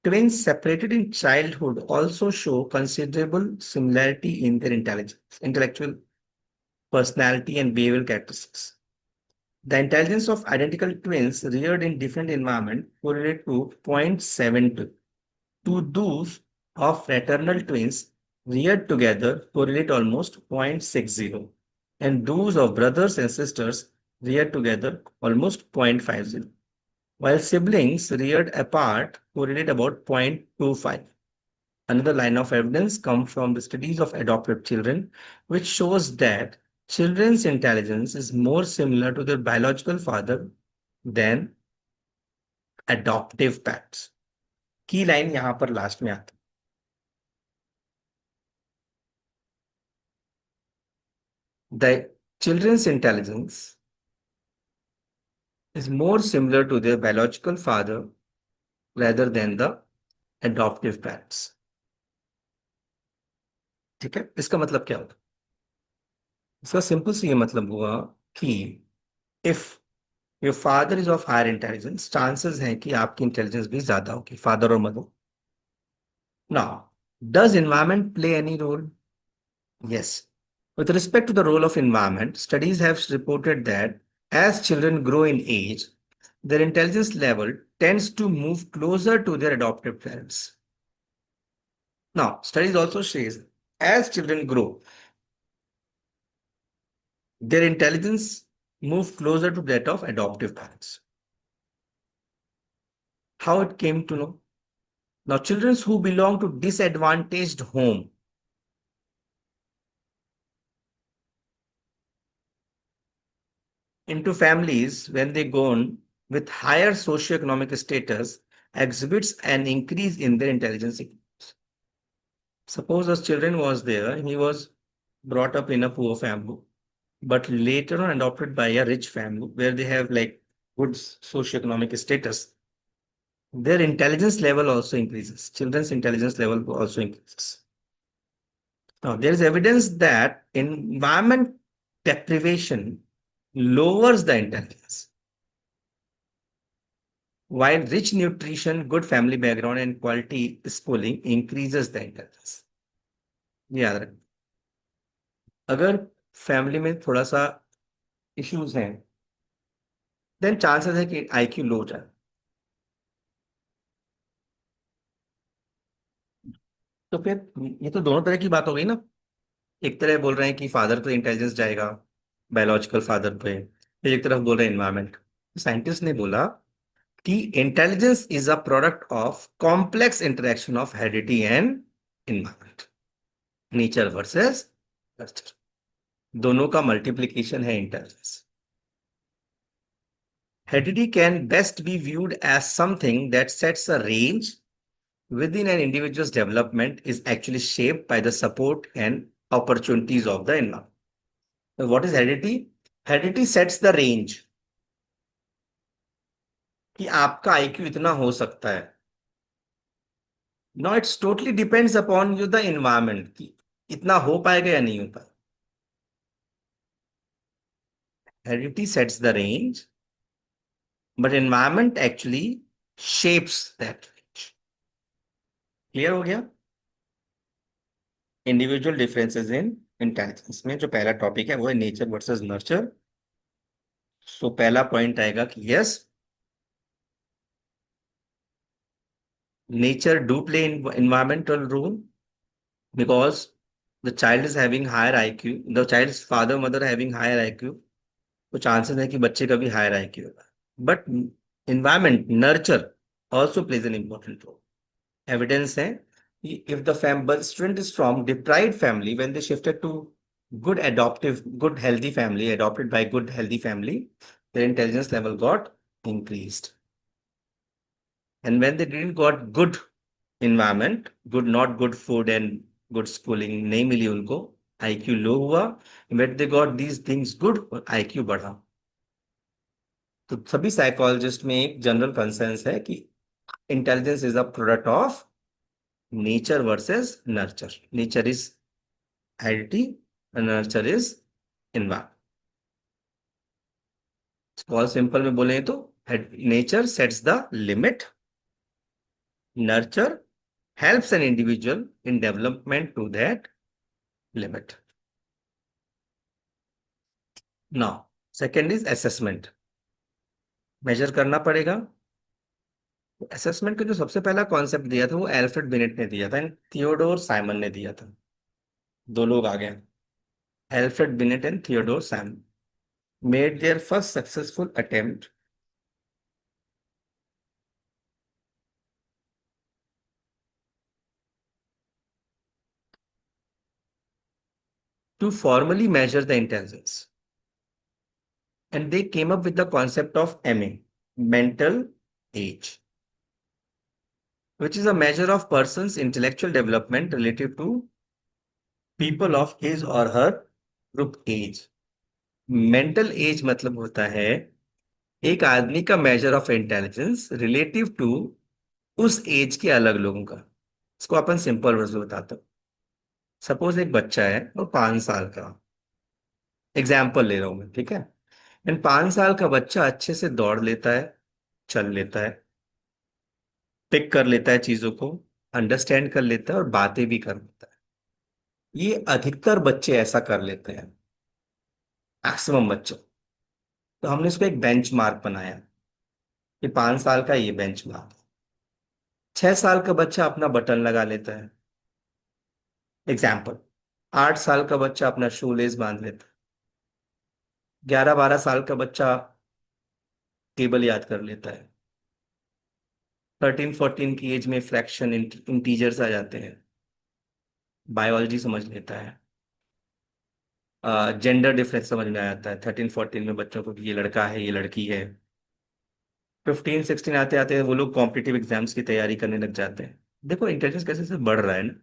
Twins separated in childhood also show considerable similarity in their intelligence, intellectual personality, and behavioral characteristics. The intelligence of identical twins reared in different environments correlate to 0.72. To those of fraternal twins reared together correlate almost 0.60. And those of brothers and sisters reared together almost 0.50. While siblings reared apart correlate about 0.25. Another line of evidence comes from the studies of adopted children, which shows that children's intelligence is more similar to their biological father than adoptive parents. की line यहां पर last में आती the children's intelligence is more similar to their biological father rather than the adoptive parents. ठीक है. इसका मतलब क्या होगा? इसका सिंपल से ये मतलब हुआ कि if your father is of higher intelligence, chances हैं कि आपकी इंटेलिजेंस भी ज्यादा होगी, फादर और mother. Now, does environment play any role? Yes. With respect to the role of environment, studies have reported that as children grow in age, their intelligence level tends to move closer to their adoptive parents. Now, studies also says as children grow, their intelligence move closer to that of adoptive parents. How it came to know? Now, children who belong to disadvantaged home into families when they go on with higher socioeconomic status exhibits an increase in their intelligence. Suppose a children was there, he was brought up in a poor family, but later on adopted by a rich family where they have like good socioeconomic status. Their intelligence level also increases. Children's intelligence level also increases. Now, there is evidence that environment deprivation lowers the intelligence, while rich nutrition, good family background, and quality schooling increases the intelligence. याद रखें. अगर family में थोड़ा सा issues हैं, then chances है कि IQ लो हो जाए. तो फिर ये तो दोनों तरह की बात हो गई ना. एक तरह बोल रहे हैं कि फादर तो इंटेलिजेंस जाएगा बायोलॉजिकल फादर पे, फिर एक तरफ बोल रहे हैं इन्वायरमेंट. साइंटिस्ट ने बोला कि intelligence is a product of complex interaction of heredity and environment, nature versus nurture, दोनों का मल्टीप्लीकेशन है intelligence. Heredity can best be viewed as something that sets a range within an individual's development, is actually shaped by the support and opportunities of the environment. So what is heredity? Heredity sets the range कि आपका IQ इतना हो सकता है. Now it's totally depends upon you the environment कि इतना हो पाएगा या नहीं हो पाएगा. Heredity sets the range, but environment actually shapes that range. Clear हो गया? इंडिविजुअल डिफरेंसेस इन इंटेलिजेंस में जो पहला टॉपिक है वो है नेचर वर्सेस नर्चर. सो पहला पॉइंट आएगा कि yes, nature do play environmental role because the child is having higher IQ, the child's father mother having higher IQ, तो चांसेस है कि बच्चे का भी हायर IQ होगा. But environment nurture also plays an important role. Evidence है कि if the student is from deprived family, when they shifted to good healthy family, adopted by good healthy family, their intelligence level got increased. And when they didn't got good environment, not good food and good schooling नहीं मिली उनको, IQ लो हुआ. When they got these things good, IQ बढ़ा. तो सभी psychologist में एक general conscience है कि intelligence is a product of nature versus nurture. Nature is heredity, nurture is environment. बहुत सिंपल में बोले तो nature sets the limit, nurture helps an individual in development to that limit. Now, second is assessment. Measure करना पड़ेगा. Assessment का जो सबसे पहला कॉन्सेप्ट दिया था वो एल्फ्रेड बिनेट ने दिया था एंड थियोडोर साइमन ने दिया था. दो लोग आ गए, Alfred beneath and Theodore Simon made their first successful attempt to formally measure the intelligence, and they came up with the concept of MA, mental age, which is a measure of person's intellectual development relative to people of his or her group age. Mental age मतलब होता है एक आदमी का measure of intelligence relative to उस age के अलग लोगों का. इसको अपन सिंपल वर्ड में बताता हूं. सपोज एक बच्चा है और 5 साल का, एग्जाम्पल ले रहा हूं मैं, ठीक है. एंड 5 साल का बच्चा अच्छे से दौड़ लेता है, चल लेता है, पिक कर लेता है चीजों को, अंडरस्टैंड कर लेता है और बातें भी कर लेता है. ये अधिकतर बच्चे ऐसा कर लेते हैं, मैक्सिमम बच्चे. तो हमने इसको एक बेंच मार्क बनाया कि 5 साल का ये बेंच मार्क. 6 साल का बच्चा अपना बटन लगा लेता है, एग्जाम्पल. 8 साल का बच्चा अपना शू लेस बांध लेता है. 11-12 साल का बच्चा टेबल याद कर लेता है. 13-14 की एज में फ्रैक्शन इंटीजर्स आ जाते हैं, बायोलॉजी समझ लेता है, जेंडर डिफरेंस समझ में आ जाता है 13-14 में बच्चों को कि ये लड़का है ये लड़की है. 15-16 आते आते वो लोग कॉम्पिटिटिव एग्जाम्स की तैयारी करने लग जाते हैं. देखो इंटेलिजेंस कैसे से बढ़ रहा है ना,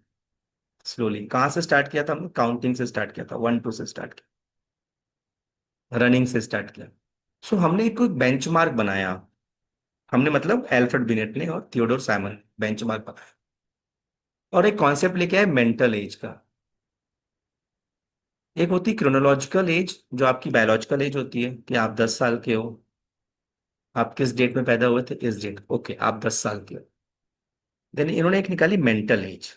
स्लोली. कहाँ से स्टार्ट किया था हमने? काउंटिंग से स्टार्ट किया था, 1-2 से स्टार्ट किया, रनिंग से स्टार्ट किया. सो हमने एक बेंचमार्क बनाया. हमने मतलब एल्फ्रेड बिनेट ने और थियोडोर साइमन ने बेंचमार्क बनाया और एक कॉन्सेप्ट लेके आए मेंटल एज का. एक होती क्रोनोलॉजिकल एज जो आपकी बायोलॉजिकल एज होती है कि आप 10 साल के हो, आप किस डेट में पैदा हुए थे, इस डेट, ओके आप 10 साल के हो. देन इन्होंने एक निकाली मेंटल एज.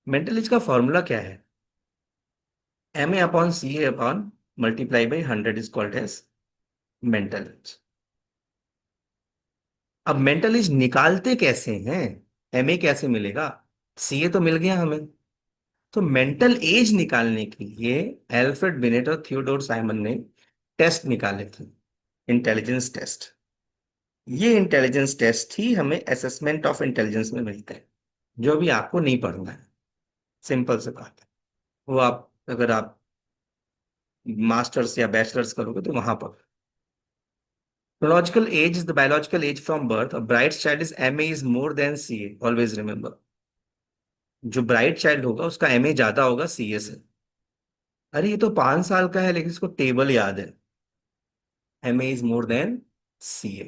मेंटल एज का फॉर्मूला क्या है? MA/CA/multiply by 100 is called age mental age. अब मेंटल एज निकालते कैसे हैं? MA कैसे मिलेगा? CA तो मिल गया हमें. तो मेंटल एज निकालने के लिए एल्फ्रेड बिनेट और थियोडोर साइमन ने टेस्ट निकाले थे, इंटेलिजेंस टेस्ट. ये इंटेलिजेंस टेस्ट ही हमें असेसमेंट ऑफ इंटेलिजेंस में मिलते हैं, जो भी आपको नहीं पढ़ना है। सिंपल से बात है। वो आप अगर आप मास्टर्स या बैचलर्स करोगे तो वहां पर chronological age is the biological age from birth. A bright child is MA is more than CA. Always remember. जो ब्राइट चाइल्ड होगा उसका MA ज्यादा होगा CA से। अरे ये तो 5 साल का है लेकिन इसको टेबल याद है। MA is more than CA।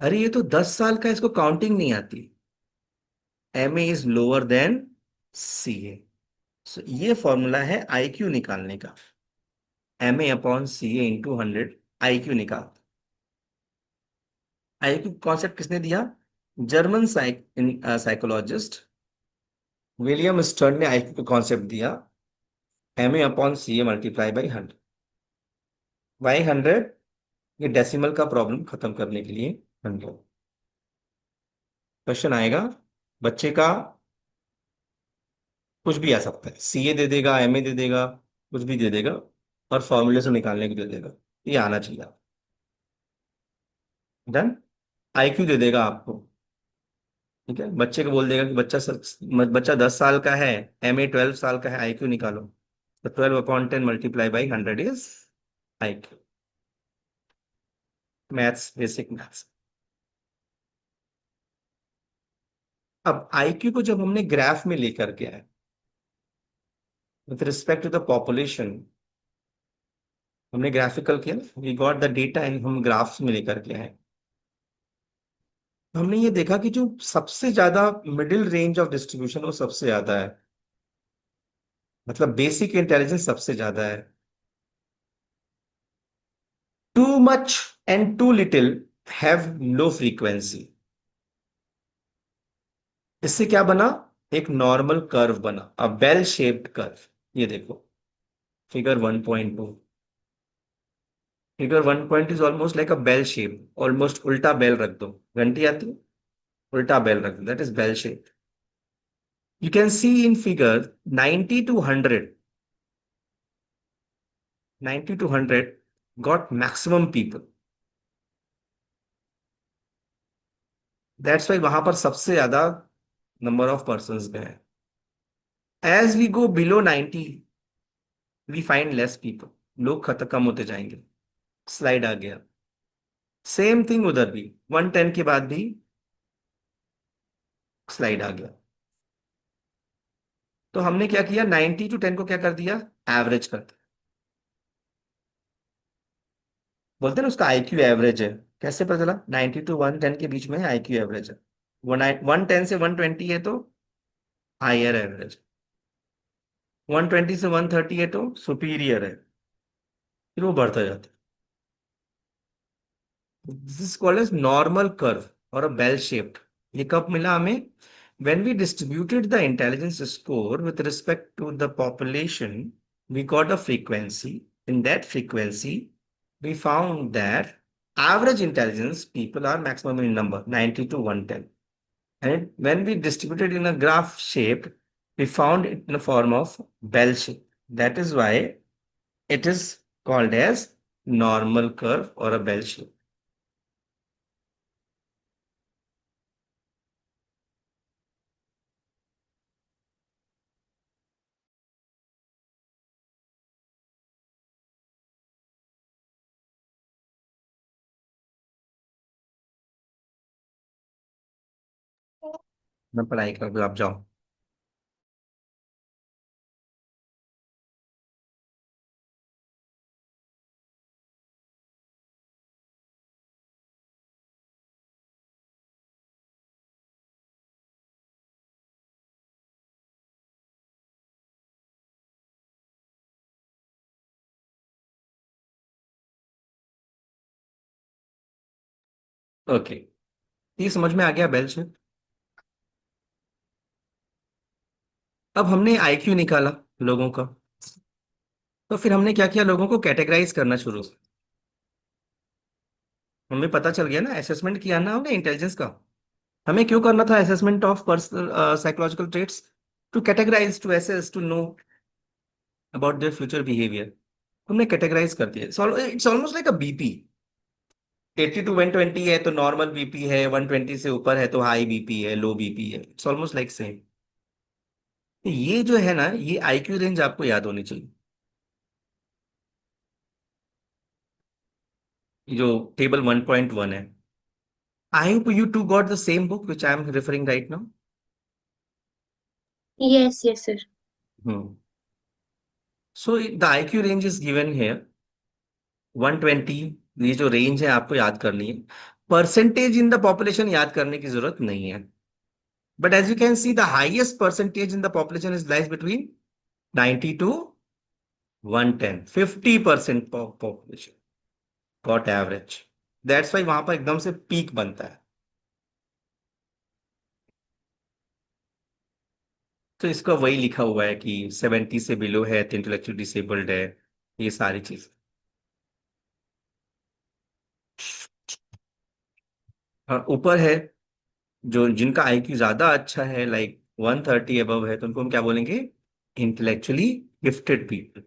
अरे ये तो 10 साल का है, इसको काउंटिंग नहीं आती। MA is lower than CA। ये फॉर्मूला है IQ निकालने का। MA upon CA into 100 IQ निकाल। IQ कॉन्सेप्ट किसने दिया? जर्मन साइकोलॉजिस्ट विलियम स्टर्न ने IQ का कॉन्सेप्ट दिया। MA upon CA multiply by 100। Why 100? ये डेसिमल का प्रॉब्लम खत्म करने के लिए 100। क्वेश्चन आएगा बच्चे का, कुछ भी आ सकता है, CA दे देगा, MA दे देगा, कुछ भी दे देगा, और फॉर्मूले से निकालने को दे देगा। ये आना चाहिए। डन। IQ दे देगा आपको। ठीक है, बच्चे को बोल देगा कि बच्चा 10 साल का है, MA 12 साल का है, IQ निकालो। तो 12/10 multiply by 100 is IQ। Maths, basic maths. अब IQ को जब हमने ग्राफ में लेकर के आए with respect to the population, हमने ग्राफिकल किया, we got the data and हम ग्राफ्स में लेकर के आए। तो हमने ये देखा कि जो सबसे ज्यादा मिडिल रेंज ऑफ डिस्ट्रीब्यूशन वो सबसे ज्यादा है, मतलब बेसिक इंटेलिजेंस सबसे ज्यादा है। Too much and too little have low frequency. इससे क्या बना? एक नॉर्मल कर्व बना, अ बेल शेप्ड कर्व। ये देखो figure 1.2। Figure 1 is almost like a bell shape, almost उल्टा बेल रख दो, घंटी आती है, उल्टा बेल रख दो, that is bell shape. You can see in figure 90 to 100, 90 to 100 got maximum people. That's why वहां पर सबसे ज्यादा नंबर ऑफ पर्सन गए। As we go below 90 we find less people. लोग खत्म कम होते जाएंगे। स्लाइड आ गया। सेम थिंग उधर भी 110 के बाद भी स्लाइड आ गया। तो हमने क्या किया, 90 to 10 को क्या कर दिया, एवरेज कर दिया। बोलते हैं ना उसका IQ एवरेज है। कैसे पता चला? 90 to 110 के बीच में IQ एवरेज है। 110 से 120 है तो हायर एवरेज, 120 से 130 है तो सुपीरियर है, फिर वो बढ़ता जाता है। This is called as normal curve और अ बेल शेप्ड। ये कब मिला हमें? when we distributed the intelligence score with respect to the population, we got a frequency. In that frequency we found that average intelligence people are maximum in number 90 to 110. And when we distributed in a graph shape, we found it in the form of bell shape. That is why it is called as normal curve or a bell shape. मैं पढ़ाई कर, आप जाओ। Okay, ये समझ में आ गया bell shape. अब हमने IQ निकाला लोगों का, तो फिर हमने क्या किया, लोगों को कैटेगराइज करना शुरू किया। हमें पता चल गया ना, असेसमेंट किया ना हमने इंटेलिजेंस का। हमें क्यों करना था assessment of personal psychological traits? To categorise, to assess, to know about their future behaviour. हमने कैटेगराइज कर दिया। It's almost like a BP। 80 to 120 है तो नॉर्मल बीपी है, 120 से ऊपर है तो हाई बीपी है, लो बीपी है, इट्स ऑलमोस्ट लाइक सेम। ये जो है ना, ये आईक्यू रेंज आपको याद होनी चाहिए। ये जो टेबल 1.1 है, I hope you too got the same book which I am referring right now. Yes yes sir. Hmm. So the IQ range is given here 120। ये जो रेंज है आपको याद करनी है। परसेंटेज इन द पॉपुलेशन याद करने की जरूरत नहीं है। But as you can see the highest percentage in the population is lies between 90 to 110, 50% population got average. That's why वहां पर एकदम से पीक बनता है। तो इसका वही लिखा हुआ है कि 70 से बिलो है तो इंटेलेक्चुअली डिसेबल्ड है, ये सारी चीज। और ऊपर है जो जिनका आईक्यू ज्यादा अच्छा है, लाइक 130 अबव है, तो उनको हम क्या बोलेंगे? Intellectually gifted people.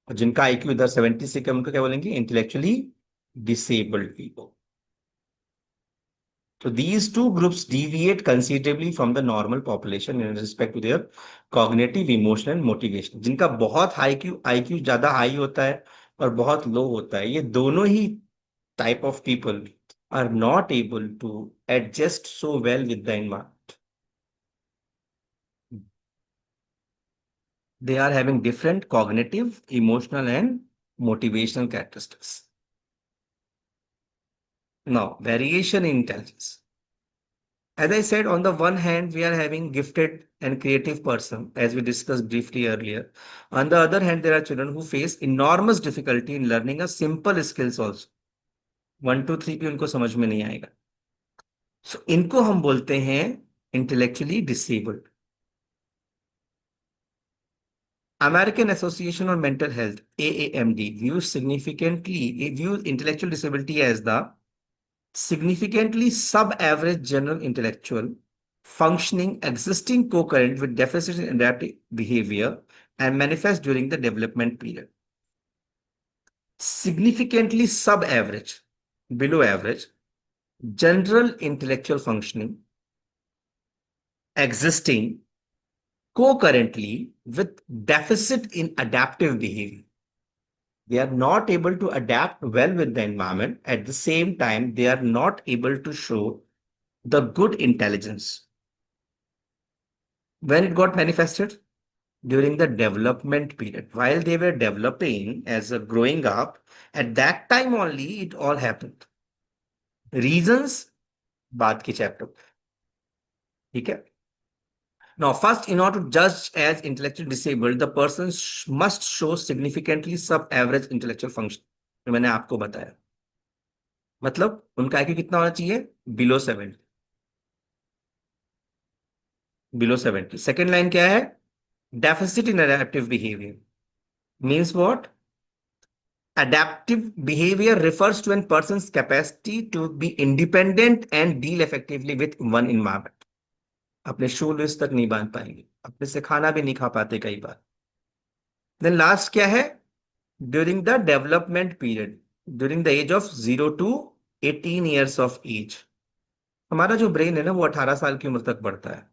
और जिनका आईक्यू इधर 70 से कम, उनको क्या बोलेंगे? Intellectually disabled people. So these two groups deviate considerably from the normal population in respect to their cognitive, emotional and motivation. जिनका बहुत हाई क्यू आईक्यू ज्यादा हाई होता है और बहुत लो होता है, ये दोनों ही type of people are not able to adjust so well with the environment. They are having different cognitive, emotional and motivational characteristics. Now, variation in intelligence. As I said, on the one hand, we are having gifted and creative person, as we discussed briefly earlier. On the other hand, there are children who face enormous difficulty in learning a simple skills also. 1 2 3 भी उनको समझ में नहीं आएगा। So इनको हम बोलते हैं intellectually disabled. American Association on Mental Health (AAMD) views intellectual disability as the significantly sub-average general intellectual functioning existing co-current with deficit in adaptive behavior and manifest during the development period. Significantly sub-average, below average, general intellectual functioning existing co-currently with deficit in adaptive behavior. They are not able to adapt well with the environment. At the same time, they are not able to show the good intelligence. When it got manifested? During the development period. While they were developing as a growing up, at that time only it all happened. Reasons? बाद के chapter. ठीक है? Now, first, in order to judge as intellectually disabled, the person must show significantly sub-average intellectual function. जो मैंने आपको बताया, मतलब उनका IQ कितना होना चाहिए? बिलो 70। बिलो 70। सेकेंड लाइन क्या है? Deficit in adaptive behaviour means what? Adaptive behavior refers to a person's capacity to be independent and deal effectively with one environment. अपने शूल तक नहीं बांध पाएंगे, अपने से खाना भी नहीं खा पाते कई बार। देन लास्ट क्या है? During the development period, during the age of 0 to 18 years of age, हमारा जो ब्रेन है ना वो 18 साल की उम्र तक बढ़ता है,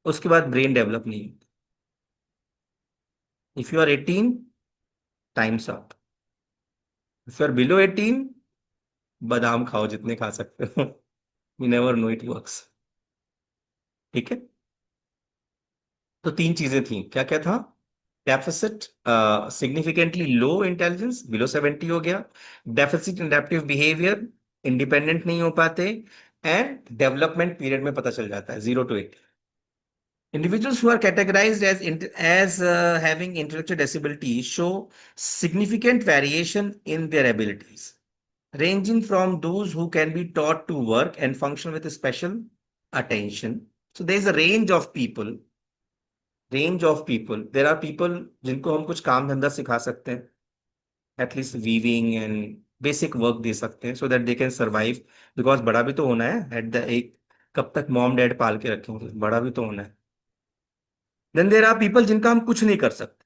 उसके बाद ब्रेन डेवलप नहीं होता। If you are 18, times up. If you are below 18, बादाम खाओ जितने खा सकते हो। You never know it works. ठीक है? तो तीन चीजें थी, क्या क्या था? Deficit, significantly low intelligence, below 70 हो गया। Deficit in adaptive behaviour, independent नहीं हो पाते। एंड डेवलपमेंट पीरियड में पता चल जाता है 0 to 8। Individuals who are categorized as having intellectual disability show significant variation in their abilities, ranging from those who can be taught to work and function with special attention. So there is a range of people. Range of people, there are people जिनको हम कुछ काम धंधा सिखा सकते हैं, atleast weaving and basic work दे सकते हैं, so that they can survive. Because बड़ा भी तो होना है एट द एक, कब तक मॉम डैड पाल के रखेंगे? बड़ा भी तो होना है। देन देर आर पीपल जिनका हम कुछ नहीं कर सकते,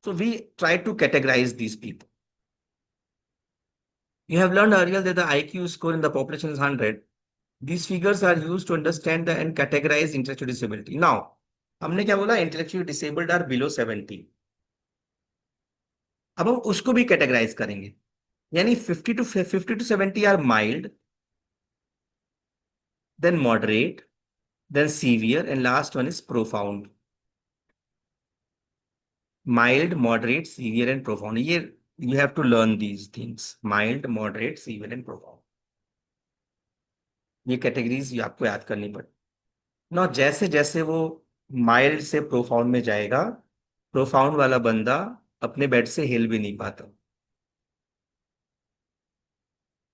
so we try to categorise these people. You have learned earlier that the IQ score in the population is 100. These figures are used to understand and categorize intellectual disability. Now, हमने क्या बोला? Intellectually disabled are below 70. अब हम उसको भी categorise करेंगे, यानी 50 to 70 are mild, then moderate, then severe and last one is profound. Mild, moderate, severe and profound, ये you have to learn these things. Mild, moderate, severe and profound, ये categories आपको याद करनी पड़े ना. जैसे जैसे वो माइल्ड से प्रोफाउंड में जाएगा, प्रोफाउंड वाला बंदा अपने बेड से हिल भी नहीं पाता.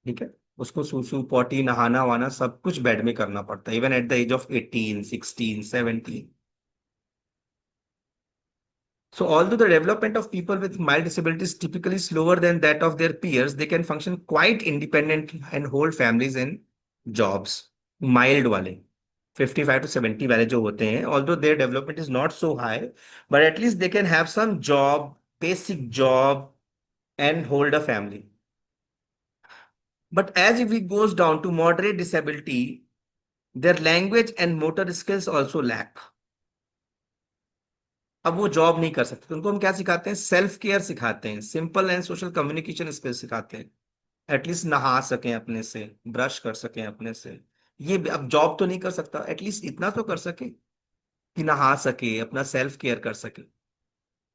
ठीक है, उसको सूसू पॉटी नहाना वाना सब कुछ बेड में करना पड़ता है, even at the age of 18, 16, 17. So although the development of people with mild disabilities is typically slower than that of their peers, they can function quite independent and hold families and jobs. Mild वाले 55 to 70 वाले जो होते हैं, although their development is not so high, but at least they can have some job, basic job, and hold a family. But as if it goes down to moderate disability, their language and motor skills also lack. अब वो job नहीं कर सकते, तो उनको हम क्या सिखाते हैं? सेल्फ केयर सिखाते हैं, simple and social communication skill सिखाते हैं. एटलीस्ट नहा सकें अपने से, ब्रश कर सकें अपने से. ये अब जॉब तो नहीं कर सकता, एटलीस्ट इतना तो कर सके कि नहा सके, अपना सेल्फ केयर कर सके.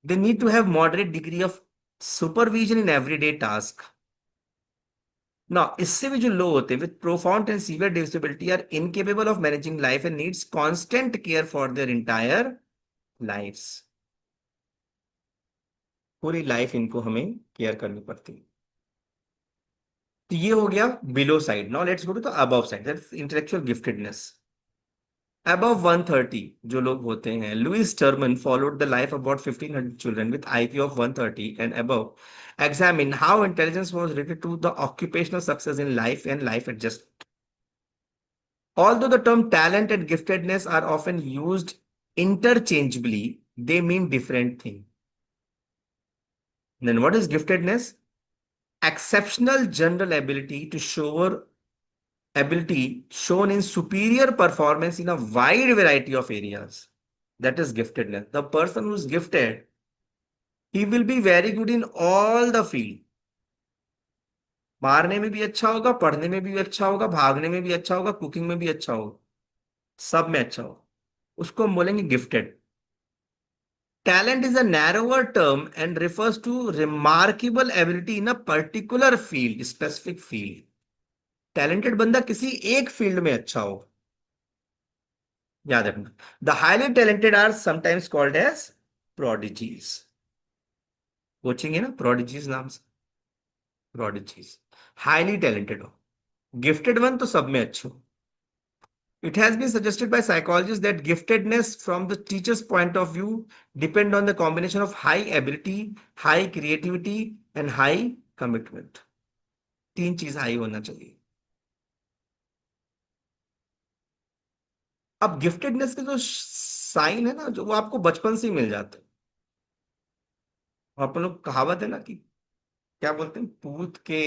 They need to have moderate degree of supervision in everyday task. ना इससे भी जो लोग होते हैं with profound and severe disability are incapable of managing life and needs constant care for their entire lifes. पूरी लाइफ इनको हमें केयर करनी पड़ती है. तो ये हो गया below side. Now let's go to the above side, that's intellectual giftedness. above 130 जो लोग होते हैं, Lewis Terman followed the life of about 1500 children with IQ of 130 and above, examine how intelligence was related to the occupational success in life and life adjustment. Although the term talent and giftedness are often used interchangeably, they mean different things. Then what is giftedness? Exceptional general ability to show ability shown in superior performance in a wide variety of areas. That is giftedness. The person who is gifted, he will be very good in all the field. मारने में भी अच्छा होगा, पढ़ने में भी अच्छा होगा, भागने में भी अच्छा होगा, कुकिंग में भी अच्छा होगा, सब में अच्छा होगा. उसको हम बोलेंगे gifted. Talent is a narrower term and refers to remarkable ability in a particular field, specific field. Talented बंदा किसी एक फील्ड में अच्छा हो, याद रखना. The highly talented are sometimes called as prodigies. पूछेंगे ना prodigies नाम से, prodigies. Highly talented हो, gifted वन तो सब में अच्छे हो. It has been suggested by psychologists that giftedness from the teacher's point of view depend on the combination of high ability, high creativity and high commitment. तीन चीज high होना चाहिए. अब गिफ्टेडनेस के जो साइन है ना, जो वो आपको बचपन से ही मिल जाते हैं. अपन लोग कहावत है ना कि क्या बोलते हैं, पूत के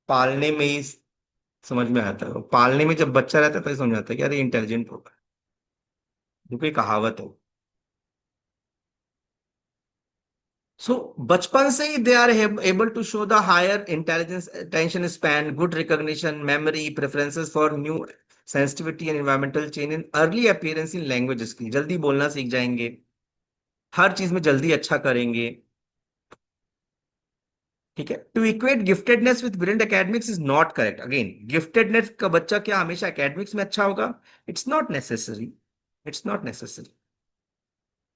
पालने में ही समझ में आता है. पालने में जब बच्चा रहता है तभी समझ आता है कि अरे इंटेलिजेंट होगा. जो कोई कहावत है. So बचपन से ही they are able to show the higher intelligence, attention span, good recognition, memory, preferences for new sensitivity and environmental change in early appearance in language skill. जल्दी बोलना सीख जाएंगे, हर चीज में जल्दी अच्छा करेंगे. ठीक है. To equate giftedness with brilliant academics is not correct. Again giftedness का बच्चा क्या हमेशा एकेडमिक्स में अच्छा होगा? It's not necessary. It's not necessary.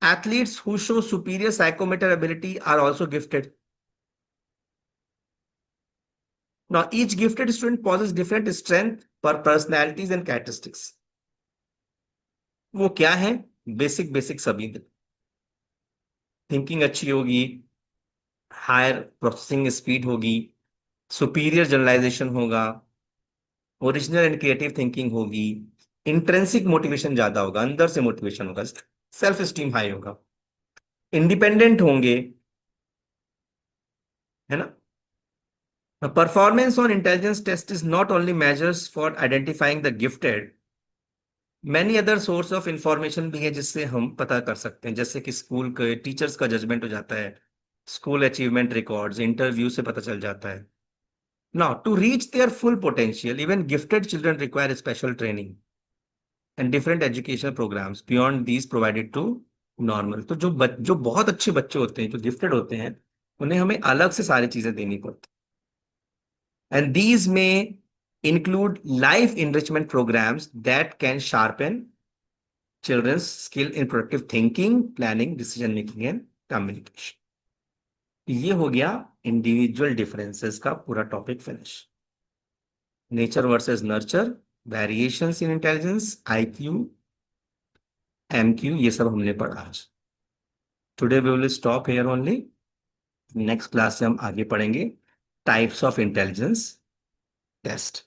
Athletes who show superior psychomotor ability are also gifted. Now, each gifted student possesses different strength per personalities and characteristics. वो क्या है? बेसिक बेसिक सभी. थिंकिंग अच्छी होगी, हायर प्रोसेसिंग स्पीड होगी, superior generalisation होगा, original and creative thinking होगी, intrinsic motivation ज्यादा होगा, अंदर से मोटिवेशन होगा, सेल्फ स्टीम हाई होगा, इंडिपेंडेंट होंगे, है ना. A performance on intelligence test is not only measures for identifying the gifted, many other source of information भी है जिससे हम पता कर सकते हैं, जैसे कि स्कूल के टीचर्स का जजमेंट हो जाता है, स्कूल अचीवमेंट रिकॉर्ड्स, इंटरव्यू से पता चल जाता है. Now, to reach their full potential, even gifted children require special training and different educational programs beyond these provided to normal. तो जो बहुत अच्छे बच्चे होते हैं, जो गिफ्टेड होते हैं, उन्हें हमें अलग से सारी चीजें देनी पड़ती. And these may include life enrichment programs that can sharpen children's skill in productive thinking, planning, decision making and communication. ये हो गया इंडिविजुअल डिफरेंसेस का पूरा topic finish. Nature versus nurture, variations in intelligence, IQ, MQ, ये सब हमने पढ़ा आज. Today we will stop here only. Next class से हम आगे पढ़ेंगे टाइप्स ऑफ इंटेलिजेंस टेस्ट.